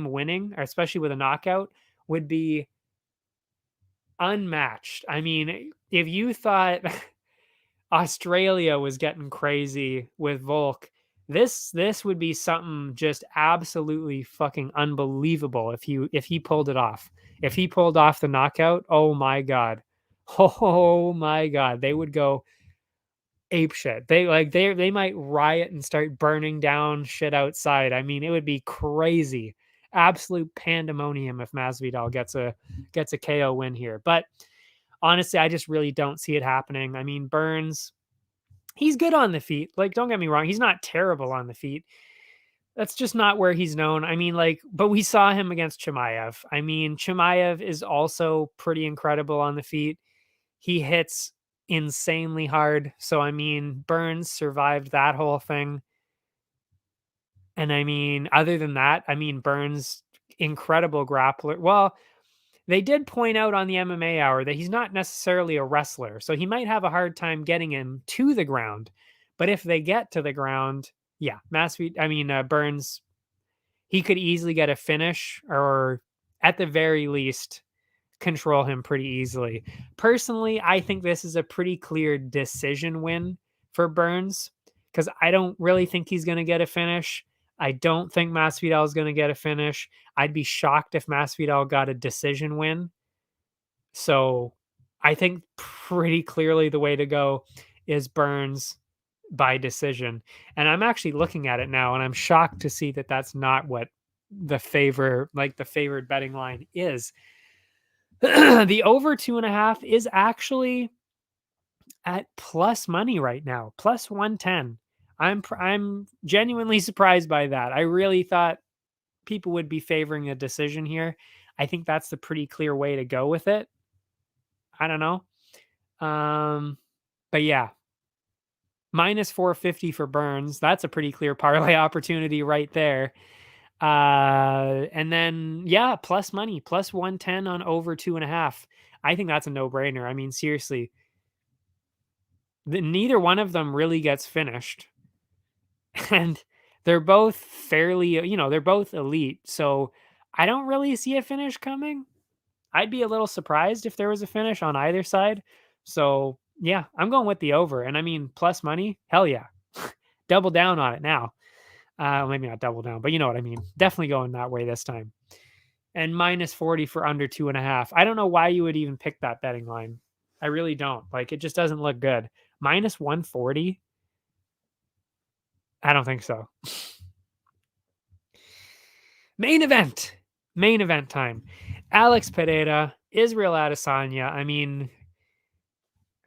winning, or especially with a knockout, would be unmatched. I mean, if you thought Australia was getting crazy with Volk, this would be something just absolutely fucking unbelievable if he pulled it off. If he pulled off the knockout, oh my god. Oh my god, they would go ape shit. They might riot and start burning down shit outside. I mean, it would be crazy. Absolute pandemonium if Masvidal gets a KO win here. But honestly, I just really don't see it happening. I mean, Burns, he's good on the feet. Like, don't get me wrong, he's not terrible on the feet. That's just not where he's known. I mean, like, but we saw him against Chimaev. I mean, Chimaev is also pretty incredible on the feet. He hits insanely hard. So, I mean, Burns survived that whole thing. And I mean, other than that, I mean, Burns, incredible grappler. Well, they did point out on the MMA Hour that he's not necessarily a wrestler. So he might have a hard time getting him to the ground. But if they get to the ground, yeah, Burns, he could easily get a finish, or at the very least control him pretty easily. Personally, I think this is a pretty clear decision win for Burns, because I don't really think he's going to get a finish. I don't think Masvidal is going to get a finish. I'd be shocked if Masvidal got a decision win. So I think pretty clearly the way to go is Burns by decision. And I'm actually looking at it now, and I'm shocked to see that that's not what the favored betting line is. The over 2.5 is actually at plus money right now, plus 110. I'm genuinely surprised by that. I really thought people would be favoring a decision here. I think that's the pretty clear way to go with it. I don't know. But yeah, minus 450 for Burns. That's a pretty clear parlay opportunity right there. And then yeah, plus money, plus 110 on over 2.5. I think that's a no-brainer. I mean, seriously, neither one of them really gets finished. And they're both fairly, they're both elite. So I don't really see a finish coming. I'd be a little surprised if there was a finish on either side. So yeah, I'm going with the over. And I mean, plus money, hell yeah. Double down on it now. Maybe not double down, but you know what I mean. Definitely going that way this time. And minus 40 for under 2.5. I don't know why you would even pick that betting line. I really don't. Like, it just doesn't look good. Minus 140. I don't think so. Main event. Main event time. Alex Pereira, Israel Adesanya. I mean,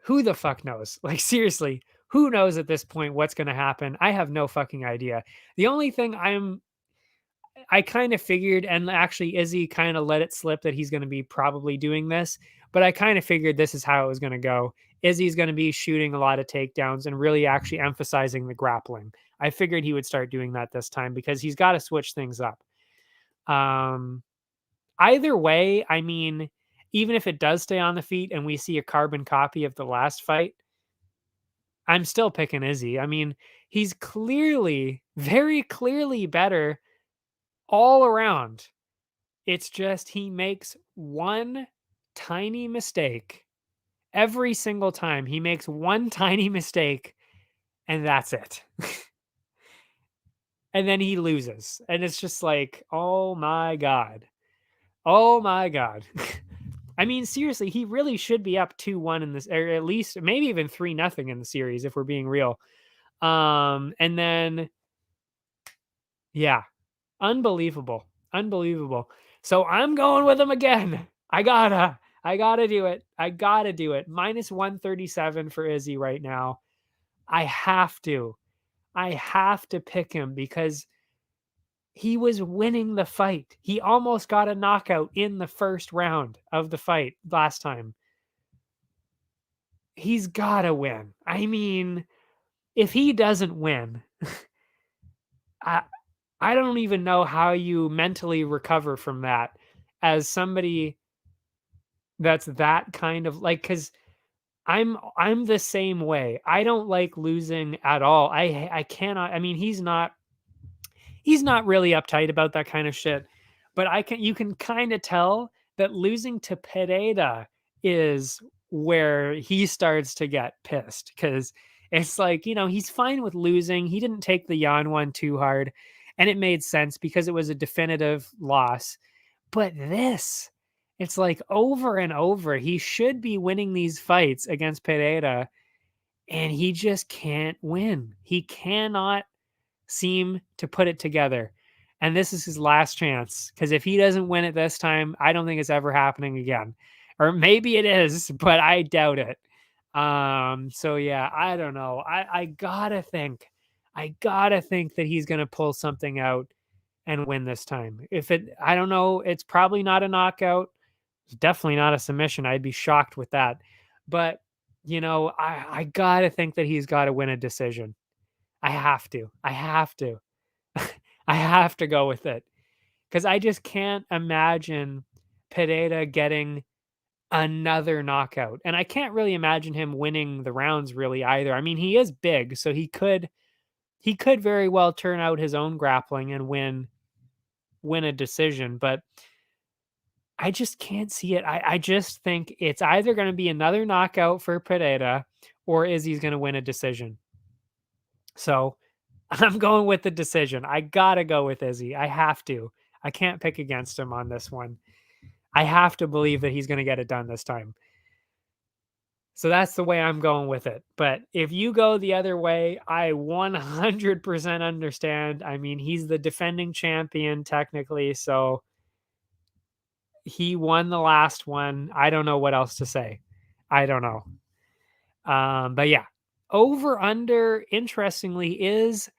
who the fuck knows? Like, seriously, who knows at this point what's going to happen? I have no fucking idea. The only thing I kind of figured, and actually Izzy kind of let it slip that he's going to be probably doing this, but I kind of figured this is how it was going to go. Izzy's going to be shooting a lot of takedowns and really actually emphasizing the grappling. I figured he would start doing that this time because he's got to switch things up. Either way, I mean, even if it does stay on the feet and we see a carbon copy of the last fight, I'm still picking Izzy. I mean, he's clearly, very clearly better all around. It's just he makes one tiny mistake every single time. He makes one tiny mistake, and that's it. And then he loses. And it's just like, oh my God. Oh my God. I mean, seriously, he really should be up 2-1 in this, or at least maybe even 3-0 in the series, if we're being real. And then, yeah, unbelievable. Unbelievable. So I'm going with him again. I gotta do it. I gotta do it. Minus 137 for Izzy right now. I have to. I have to pick him because he was winning the fight. He almost got a knockout in the first round of the fight last time. He's gotta win. I mean, if he doesn't win, I I don't even know how you mentally recover from that as somebody that's that kind of like, because I'm the same way. I don't like losing at all. I cannot. I mean, he's not really uptight about that kind of shit, but you can kind of tell that losing to Pereira is where he starts to get pissed because it's like, he's fine with losing. He didn't take the Yan one too hard, and it made sense because it was a definitive loss. But this, it's like over and over. He should be winning these fights against Pereira, and he just can't win. He cannot seem to put it together. And this is his last chance because if he doesn't win it this time, I don't think it's ever happening again. Or maybe it is, but I doubt it. So yeah, I don't know. I gotta think that he's gonna pull something out and win this time. I don't know, it's probably not a knockout. It's definitely not a submission. I'd be shocked with that. But I gotta think that he's got to win a decision. I have to. I have to. I have to go with it because I just can't imagine Pereira getting another knockout, and I can't really imagine him winning the rounds really either. I mean, he is big, so he could very well turn out his own grappling and win a decision, but I just can't see it. I just think it's either going to be another knockout for Pereira or Izzy's going to win a decision. So I'm going with the decision. I gotta go with Izzy. I have to. I can't pick against him on this one. I have to believe that he's going to get it done this time. So that's the way I'm going with it. But if you go the other way, I 100% understand. I mean, he's the defending champion technically, so he won the last one. I don't know what else to say. I don't know. But yeah, over under, interestingly, is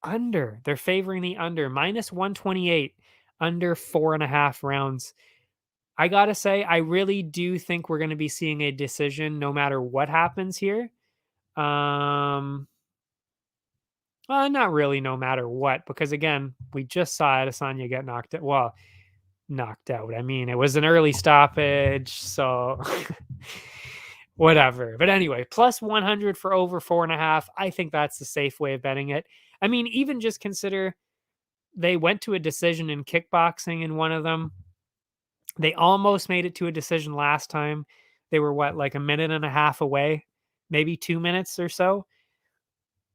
under. They're favoring the under, minus 128, under 4.5 rounds. I gotta say, I really do think we're going to be seeing a decision no matter what happens here. Not really no matter what, because again, we just saw Adesanya get knocked out. Well, knocked out. I mean, it was an early stoppage, so whatever. But anyway, plus 100 for over 4.5. I think that's the safe way of betting it. I mean, even just consider they went to a decision in kickboxing in one of them. They almost made it to a decision last time. They were what, like a minute and a half away, maybe 2 minutes or so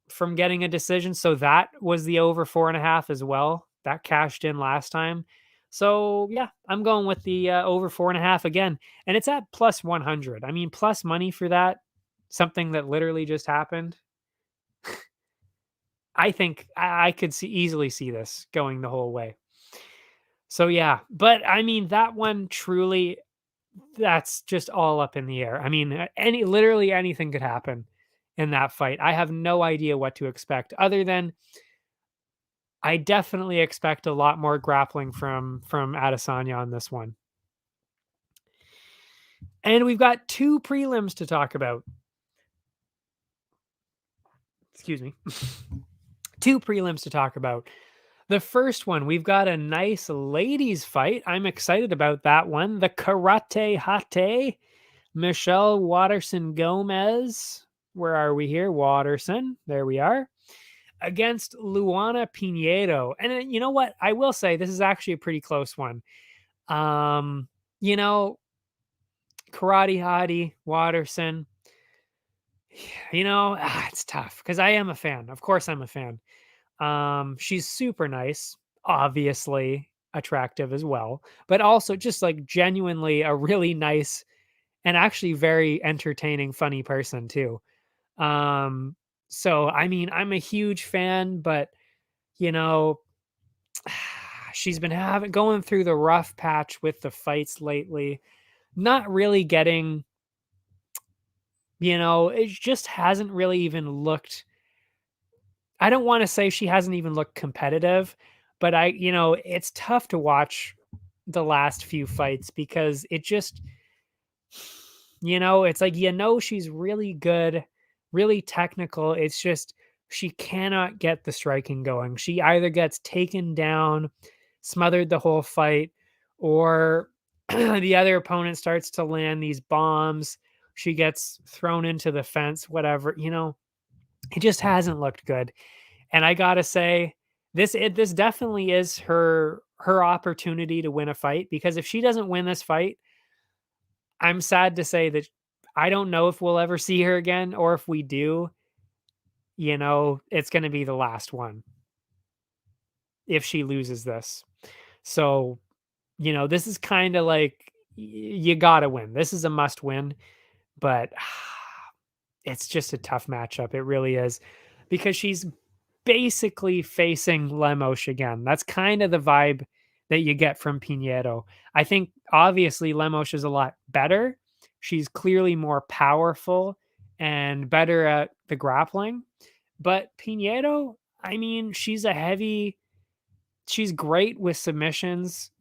from getting a decision. So that was the over 4.5 as well. That cashed in last time. So yeah, I'm going with the over 4.5 again. And it's at plus 100. I mean, plus money for that, something that literally just happened. I think I could easily see this going the whole way. So yeah, but I mean, that one truly, that's just all up in the air. I mean, literally anything could happen in that fight. I have no idea what to expect other than I definitely expect a lot more grappling from Adesanya on this one. And we've got 2 prelims to talk about. Excuse me. 2 prelims to talk about. The first one, we've got a nice ladies fight. I'm excited about that one. The Karate Hate, Michelle Waterson Gomez. Where are we here? Waterson. There we are. Against Luana Pinheiro. And you know what? I will say this is actually a pretty close one. You know, Karate Hottie, Waterson. You know, it's tough because I am a fan. Of course, I'm a fan. She's super nice, obviously attractive as well, but also just like genuinely a really nice and actually very entertaining, funny person too. So I mean, I'm a huge fan, but you know, she's been going through the rough patch with the fights lately, not really getting, it just hasn't really even looked. I don't want to say she hasn't even looked competitive, but it's tough to watch the last few fights because it just, it's like, she's really good, really technical. It's just, she cannot get the striking going. She either gets taken down, smothered the whole fight, or the other opponent starts to land these bombs. She gets thrown into the fence, whatever, it just hasn't looked good. And I gotta say, this definitely is her opportunity to win a fight, because if she doesn't win this fight, I'm sad to say that I don't know if we'll ever see her again, or if we do, it's going to be the last one if she loses this. So, this is kind of like you got to win. This is a must win, but it's just a tough matchup. It really is, because she's basically facing Lemos again. That's kind of the vibe that you get from Pinheiro. I think obviously Lemos is a lot better. She's clearly more powerful and better at the grappling. But Pinheiro, I mean, she's great with submissions.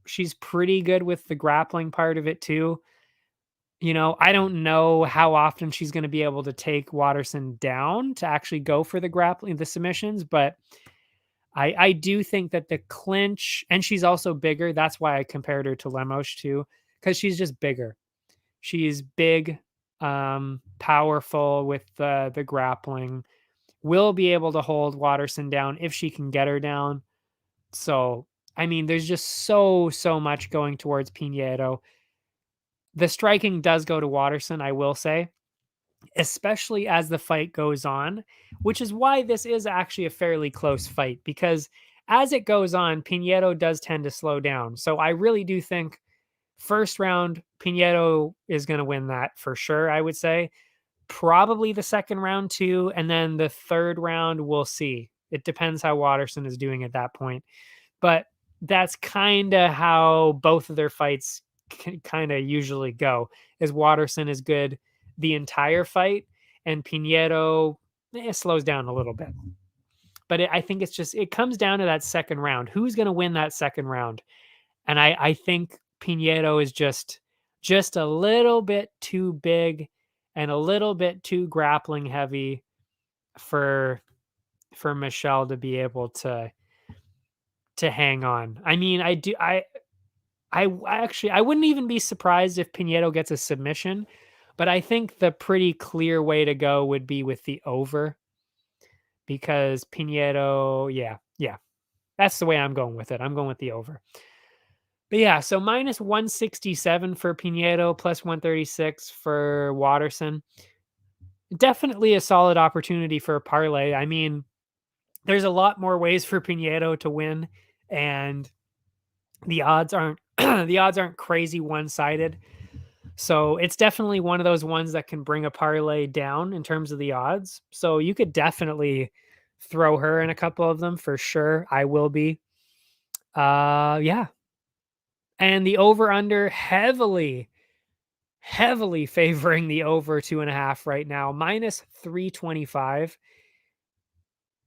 She's pretty good with the grappling part of it too. I don't know how often she's going to be able to take Waterson down to actually go for the submissions, but I do think that the clinch, and she's also bigger. That's why I compared her to Lemos too, because she's just bigger. She's big, powerful with the grappling, will be able to hold Waterson down if she can get her down. So, I mean, there's just so much going towards Pinheiro. The striking does go to Waterson, I will say, especially as the fight goes on, which is why this is actually a fairly close fight, because as it goes on, Pinheiro does tend to slow down. So I really do think first round, Pinheiro is going to win that for sure, I would say. Probably the second round too, and then the third round, we'll see. It depends how Waterson is doing at that point. But that's kind of how both of their fights kind of usually go. Is Waterson is good the entire fight, and Pinheiro slows down a little bit. But I think it comes down to that second round. Who's going to win that second round? And I think Pinheiro is just a little bit too big and a little bit too grappling heavy for Michelle to be able to hang on. I mean, I wouldn't even be surprised if Pinheiro gets a submission, but I think the pretty clear way to go would be with the over, because Pinheiro, yeah, that's the way I'm going with it. I'm going with the over. But yeah, so minus 167 for Pinheiro, plus 136 for Waterson. Definitely a solid opportunity for a parlay. I mean, there's a lot more ways for Pinheiro to win, and the odds aren't the odds aren't crazy one-sided. So it's definitely one of those ones that can bring a parlay down in terms of the odds. So you could definitely throw her in a couple of them for sure. I will be. Yeah. And the over under heavily favoring the over 2.5 right now, minus 325.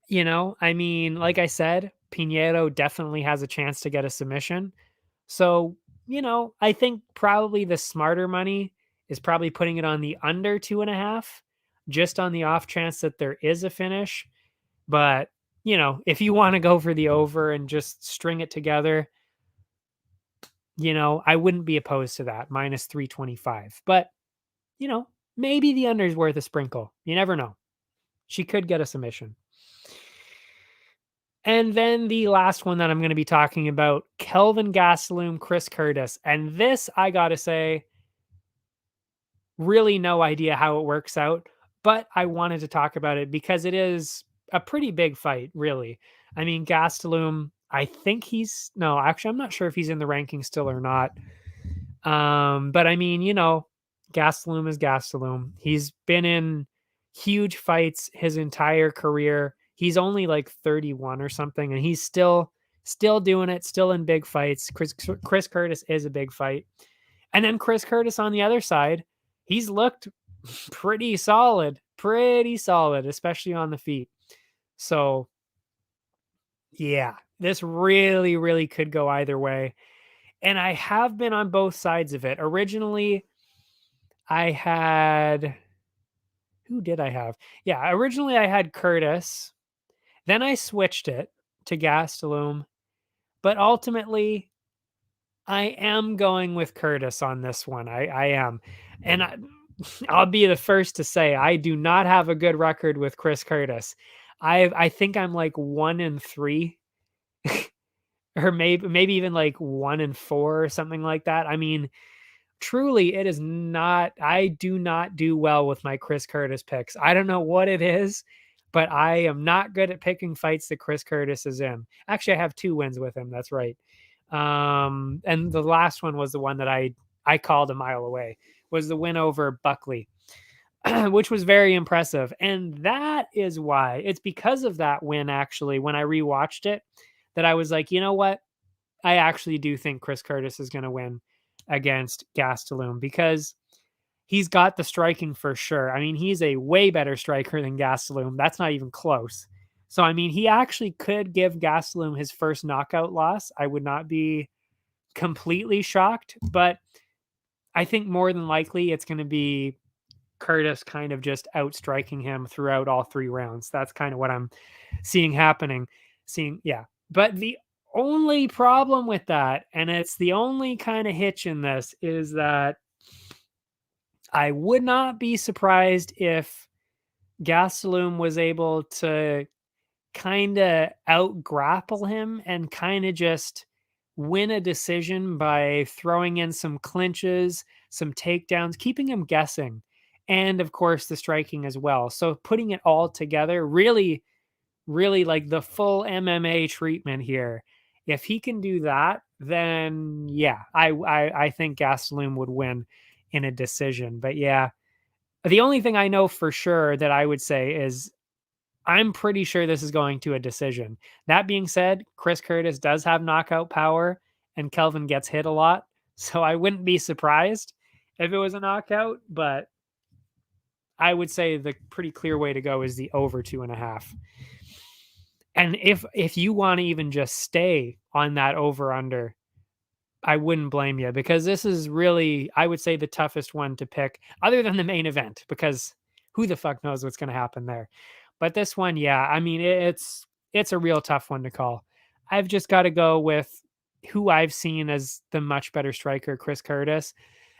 You know, I mean, like I said, Pinheiro definitely has a chance to get a submission. So, I think probably the smarter money is probably putting it on the under 2.5, just on the off chance that there is a finish. But, if you want to go for the over and just string it together, I wouldn't be opposed to that, minus 325. But, maybe the under is worth a sprinkle. You never know. She could get a submission. And then the last one that I'm going to be talking about, Kelvin Gastelum, Chris Curtis. And this, I got to say, really no idea how it works out, but I wanted to talk about it because it is a pretty big fight, really. I mean, Gastelum, I think no, actually, I'm not sure if he's in the rankings still or not. But I mean, Gastelum is Gastelum. He's been in huge fights his entire career. He's only like 31 or something, and he's still doing it, still in big fights. Chris Curtis is a big fight. And then Chris Curtis on the other side, he's looked pretty solid, especially on the feet. So, yeah, this really, really could go either way. And I have been on both sides of it. Originally, who did I have? Yeah, originally I had Curtis. Then I switched it to Gastelum. But ultimately, I am going with Curtis on this one. I am. And I'll be the first to say I do not have a good record with Chris Curtis. I think I'm like 1-3 or maybe even like 1-4 or something like that. I mean, truly, it is not. I do not do well with my Chris Curtis picks. I don't know what it is, but I am not good at picking fights that Chris Curtis is in. Actually, I have 2 wins with him. That's right. And the last one was the one that I called a mile away, was the win over Buckley, which was very impressive. And that is why, it's because of that win, actually, when I rewatched it, that I was like, you know what? I actually do think Chris Curtis is going to win against Gastelum, because he's got the striking for sure. I mean, he's a way better striker than Gastelum. That's not even close. So, I mean, he actually could give Gastelum his first knockout loss. I would not be completely shocked, but I think more than likely it's going to be Curtis kind of just outstriking him throughout all 3 rounds. That's kind of what I'm seeing happening. Yeah. But the only problem with that, and it's the only kind of hitch in this, is that I would not be surprised if Gastelum was able to kind of out grapple him and kind of just win a decision by throwing in some clinches, some takedowns, keeping him guessing, and of course the striking as well. So putting it all together, really, really like the full MMA treatment here. If he can do that, then yeah, I think Gastelum would win in a decision. But yeah, the only thing I know for sure that I would say is I'm pretty sure this is going to a decision. That being said, Chris Curtis does have knockout power and Kelvin gets hit a lot. So I wouldn't be surprised if it was a knockout, but I would say the pretty clear way to go is the over 2.5. And if you want to even just stay on that over under, I wouldn't blame you, because this is really, I would say, the toughest one to pick other than the main event, because who the fuck knows what's going to happen there. But this one, yeah, I mean, it's a real tough one to call. I've just got to go with who I've seen as the much better striker, Chris Curtis.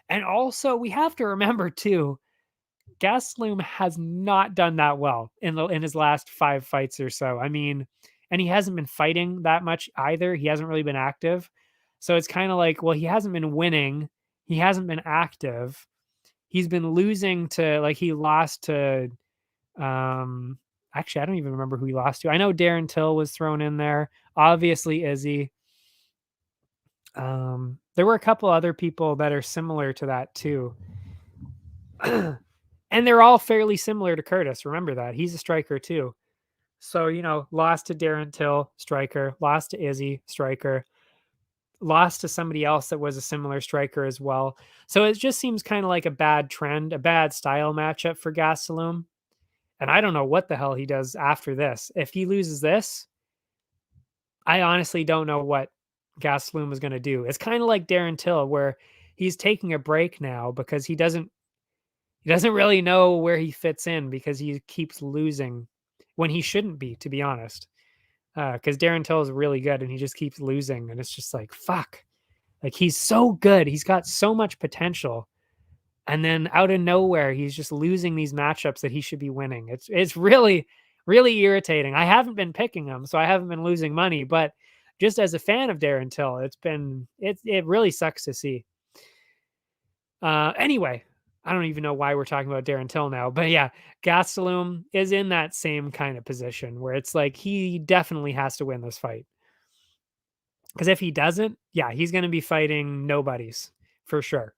And also, we have to remember too, Gastelum has not done that well in his last 5 fights or so. I mean, and he hasn't been fighting that much either. He hasn't really been active. So it's kind of like, well, he hasn't been winning. He hasn't been active. He's been losing to, like, he lost to actually I don't even remember who he lost to. I know Darren Till was thrown in there. Obviously Izzy. There were a couple other people that are similar to that too. And they're all fairly similar to Curtis. Remember that. He's a striker too. So, lost to Darren Till, striker, lost to Izzy, striker, lost to somebody else that was a similar striker as well. So it just seems kind of like a bad trend, a bad style matchup for Gastelum. And I don't know what the hell he does after this. If he loses this, I honestly don't know what Gastelum is going to do. It's kind of like Darren Till, where he's taking a break now because he doesn't really know where he fits in, because he keeps losing when he shouldn't be, to be honest. Because Darren Till is really good and he just keeps losing. And it's just like, fuck. Like, he's so good. He's got so much potential. And then out of nowhere, he's just losing these matchups that he should be winning. It's really, really irritating. I haven't been picking him, so I haven't been losing money. But just as a fan of Darren Till, it really sucks to see. Anyway, I don't even know why we're talking about Darren Till now, but yeah, Gastelum is in that same kind of position where it's like he definitely has to win this fight. Because if he doesn't, yeah, he's going to be fighting nobodies for sure.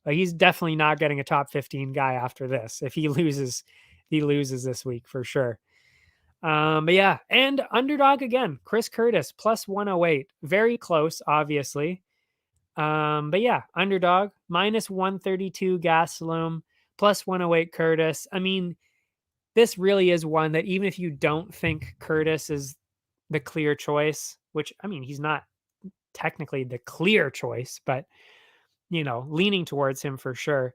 Like, he's definitely not getting a top 15 guy after this. If he loses this week for sure. But yeah, and underdog again, Chris Curtis plus 108, very close, obviously. But yeah, underdog minus 132 Gastelum, plus 108 Curtis. I mean, this really is one that even if you don't think Curtis is the clear choice, which, I mean, he's not technically the clear choice, but leaning towards him for sure.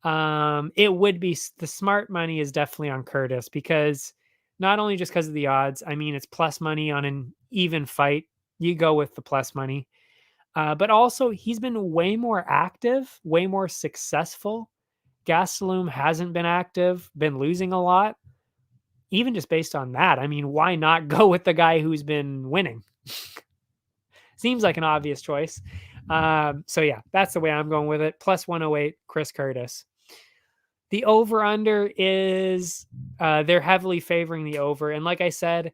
It would be, the smart money is definitely on Curtis, because not only just because of the odds, I mean, it's plus money on an even fight. You go with the plus money. But also, he's been way more active, way more successful. Gastelum hasn't been active, been losing a lot. Even just based on that, I mean, why not go with the guy who's been winning? Seems like an obvious choice. So yeah, that's the way I'm going with it. Plus 108, Chris Curtis. The over-under is, they're heavily favoring the over. And like I said,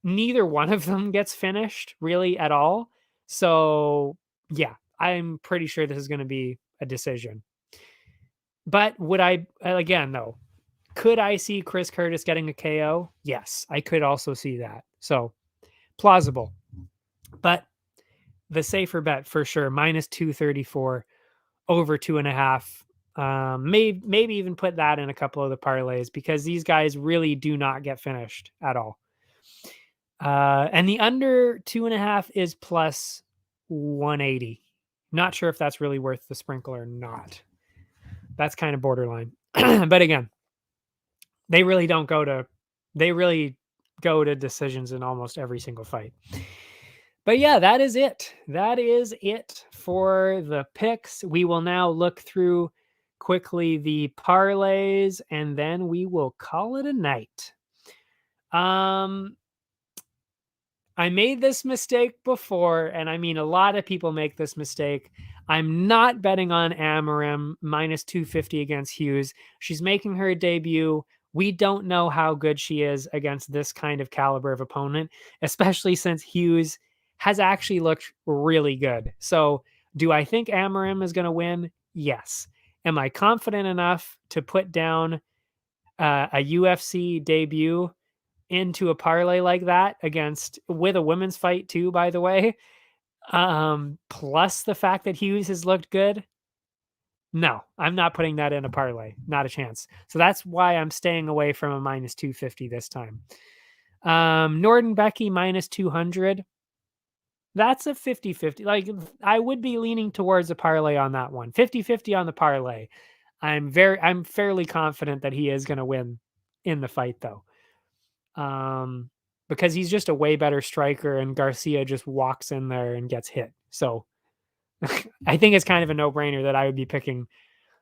neither one of them gets finished really at all. So yeah, I'm pretty sure this is going to be a decision. But would I, again, though, could I see Chris Curtis getting a KO? Yes, I could also see that. So plausible. But the safer bet for sure, minus 234, over 2.5. Maybe even put that in a couple of the parlays, because these guys really do not get finished at all. And the under 2.5 is plus 180. Not sure if that's really worth the sprinkle or not. That's kind of borderline. But again, they really go to decisions in almost every single fight. But yeah, that is it. That is it for the picks. We will now look through quickly the parlays, and then we will call it a night. I made this mistake before, and I mean, a lot of people make this mistake. I'm not betting on Amarim minus 250 against Hughes. She's making her debut. We don't know how good she is against this kind of caliber of opponent, especially since Hughes has actually looked really good. So do I think Amarim is going to win? Yes. Am I confident enough to put down a UFC debut into a parlay like that with a women's fight too, by the way, plus the fact that Hughes has looked good. No, I'm not putting that in a parlay. Not a chance. So that's why I'm staying away from a minus 250 this time. Norden Becky minus 200. That's a 50-50. Like, I would be leaning towards a parlay on that one. 50-50 on the parlay. I'm fairly confident that he is going to win in the fight though. Because he's just a way better striker and Garcia just walks in there and gets hit. So I think it's kind of a no-brainer that I would be picking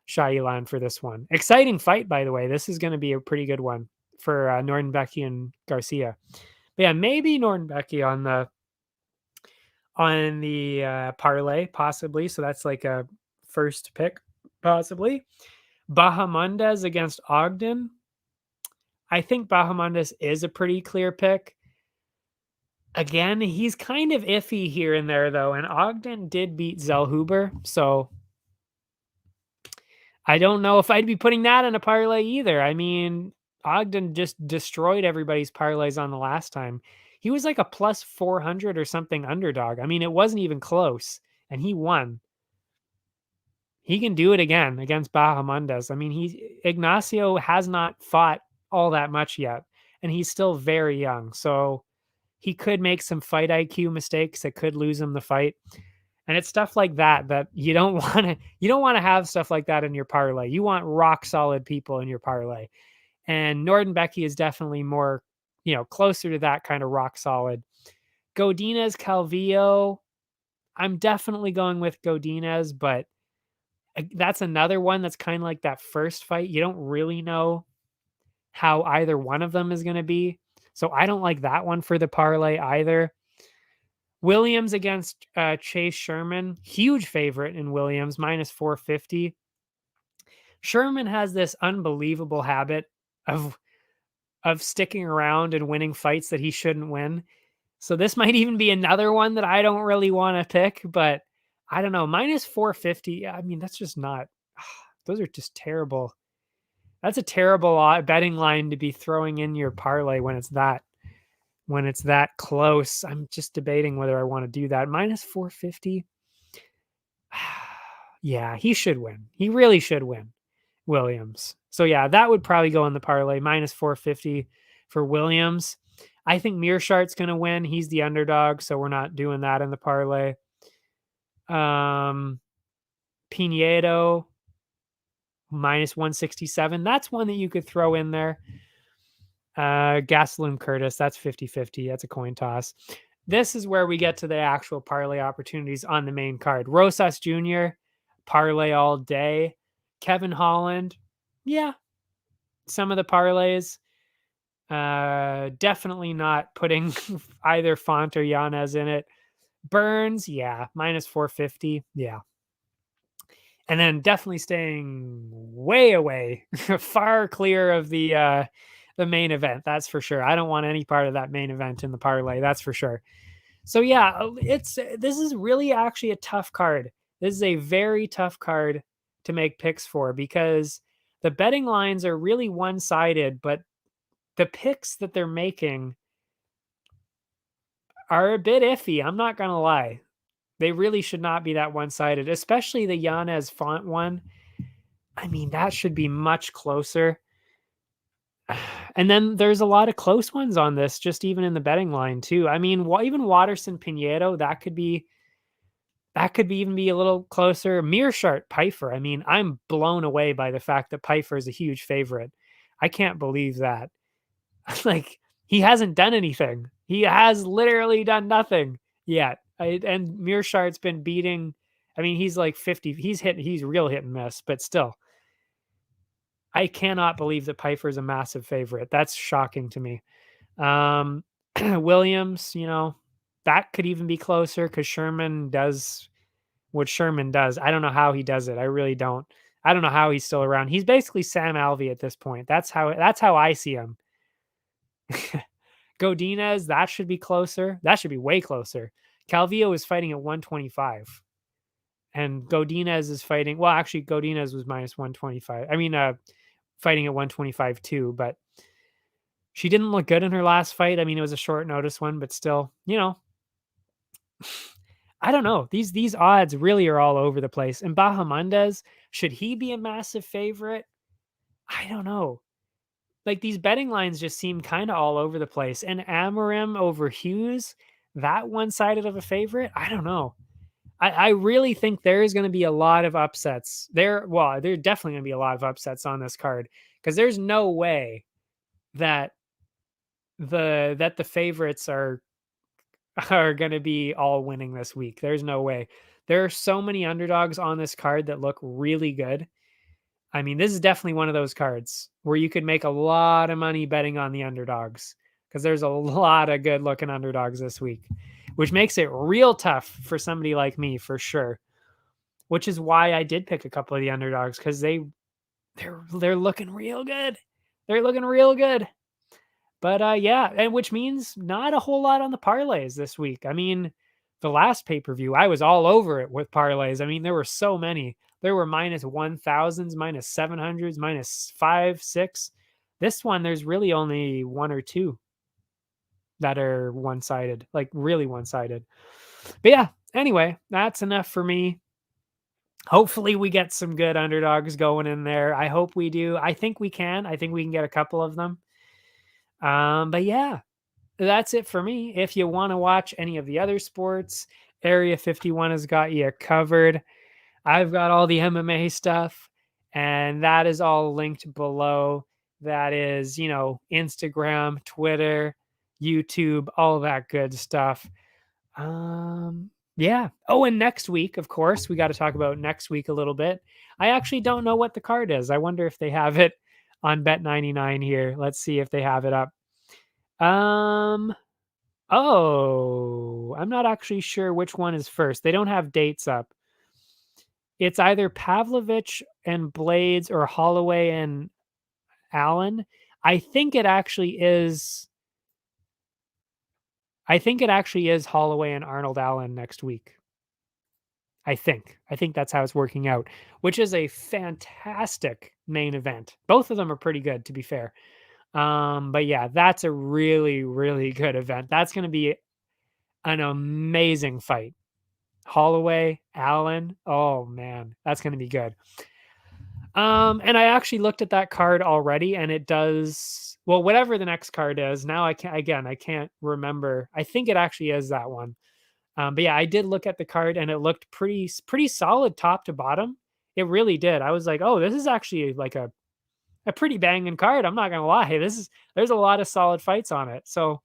Shailan for this one. Exciting fight, by the way. This is going to be a pretty good one for Nordenbecky and Garcia. But yeah, maybe Nordenbecky on the parlay, possibly. So that's like a first pick, possibly. Bahamondes against Ogden. I think Bahamondes is a pretty clear pick. Again, he's kind of iffy here and there, though, and Ogden did beat Zellhuber, so I don't know if I'd be putting that in a parlay either. I mean, Ogden just destroyed everybody's parlays on the last time. He was like a plus 400 or something underdog. I mean, it wasn't even close, and he won. He can do it again against Bahamondes. I mean, Ignacio has not fought all that much yet, and he's still very young, so he could make some fight IQ mistakes that could lose him the fight. And it's stuff like that you don't want to have stuff like that in your parlay. You want rock solid people in your parlay. And Nordenbecky is definitely more, closer to that kind of rock solid. Godinez Calvillo, I'm definitely going with Godinez, but that's another one that's kind of like that first fight. You don't really know how either one of them is going to be. So I don't like that one for the parlay either. Williams against Chase Sherman, huge favorite in Williams, minus 450. Sherman has this unbelievable habit of sticking around and winning fights that he shouldn't win. So this might even be another one that I don't really want to pick, but I don't know. Minus 450. I mean, that's just not, those are just terrible. That's a terrible betting line to be throwing in your parlay when it's that close. I'm just debating whether I want to do that. Minus 450. Yeah, he should win. He really should win, Williams. So yeah, that would probably go in the parlay. Minus 450 for Williams. I think Meerschaert's going to win. He's the underdog, so we're not doing that in the parlay. Pinedo, minus 167. That's one that you could throw in there. Gastelum Curtis, that's 50-50. That's a coin toss. This is where we get to the actual parlay opportunities on the main card. Rosas Jr., parlay all day. Kevin Holland, yeah, some of the parlays. Definitely not putting either Font or Yanez in it. Burns, yeah, minus 450, yeah. And then definitely staying way away, far clear of the main event. That's for sure. I don't want any part of that main event in the parlay. That's for sure. So yeah, this is really actually a tough card. This is a very tough card to make picks for because the betting lines are really one-sided, but the picks that they're making are a bit iffy. I'm not going to lie. They really should not be that one-sided, especially the Yanez Font one. I mean, that should be much closer. And then there's a lot of close ones on this, just even in the betting line too. I mean, even Watterson Pinedo, that could even be a little closer. Meerschaert Pfeiffer. I mean, I'm blown away by the fact that Pfeiffer is a huge favorite. I can't believe that. Like, he hasn't done anything. He has literally done nothing yet. And Meerschaert's been beating. I mean, he's like 50. He's real hit and miss, but still. I cannot believe that Pfeiffer is a massive favorite. That's shocking to me. Williams, that could even be closer because Sherman does what Sherman does. I don't know how he does it. I really don't. I don't know how he's still around. He's basically Sam Alvey at this point. That's how I see him. Godinez, that should be closer. That should be way closer. Calvillo is fighting at 125. And Godinez is fighting. Well, actually, Godinez was minus 125. I mean, fighting at 125 too. But She didn't look good in her last fight. I mean, it was a short notice one, but still, I don't know. These odds really are all over the place. And Bahamondes, should he be a massive favorite? I don't know. Like, these betting lines just seem kind of all over the place. And Amorim over Hughes, that one-sided of a favorite? I don't know. I really think there is going to be a lot of upsets. Well, there definitely going to be a lot of upsets on this card, because there's no way that the favorites are going to be all winning this week. There's no way. There are so many underdogs on this card that look really good. I mean, this is definitely one of those cards where you could make a lot of money betting on the underdogs, because there's a lot of good looking underdogs this week, which makes it real tough for somebody like me for sure. Which is why I did pick a couple of the underdogs, because they're looking real good. They're looking real good. But yeah, and which means not a whole lot on the parlays this week. I mean, the last pay-per-view, I was all over it with parlays. I mean, there were so many. There were minus 1000s, minus 700s, minus 5, 6. This one, there's really only one or two that are one-sided, like really one-sided. But yeah, anyway, that's enough for me. Hopefully we get some good underdogs going in there. I hope we do. I think we can. I think we can get a couple of them. But yeah, that's it for me. If you want to watch any of the other sports, Area 51 has got you covered. I've got all the MMA stuff, and that is all linked below. That is, Instagram, Twitter, YouTube, all that good stuff. Yeah. Oh, and next week, of course, we got to talk about next week a little bit. I actually don't know what the card is. I wonder if they have it on Bet99 here. Let's see if they have it up. Oh, I'm not actually sure which one is first. They don't have dates up. It's either Pavlovich and Blades or Holloway and Allen. I think it actually is Holloway and Arnold Allen next week. I think that's how it's working out, which is a fantastic main event. Both of them are pretty good, to be fair. But yeah, that's a really, really good event. That's going to be an amazing fight. Holloway, Allen. Oh man, that's going to be good. And I actually looked at that card already, and it does well, whatever the next card is. Now I can't remember. I think it actually is that one. But yeah, I did look at the card, and it looked pretty solid top to bottom. It really did. I was like, oh, this is actually like a pretty banging card. I'm not gonna lie. There's a lot of solid fights on it. So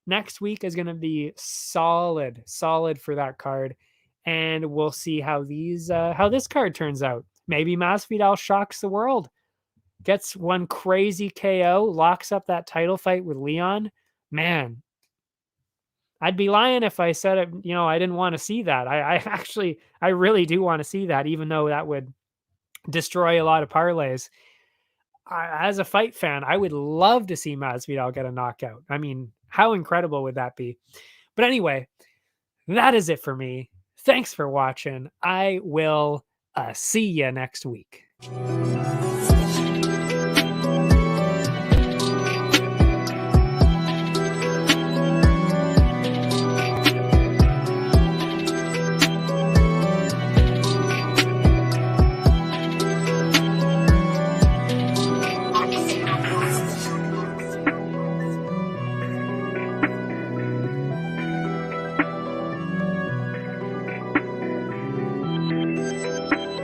next week is gonna be solid for that card, and we'll see how this card turns out. Maybe Masvidal shocks the world, gets one crazy KO, locks up that title fight with Leon. Man, I'd be lying if I said it, I didn't want to see that. I really do want to see that, even though that would destroy a lot of parlays. As a fight fan, I would love to see Masvidal get a knockout. I mean, how incredible would that be? But anyway, that is it for me. Thanks for watching. I will see you next week.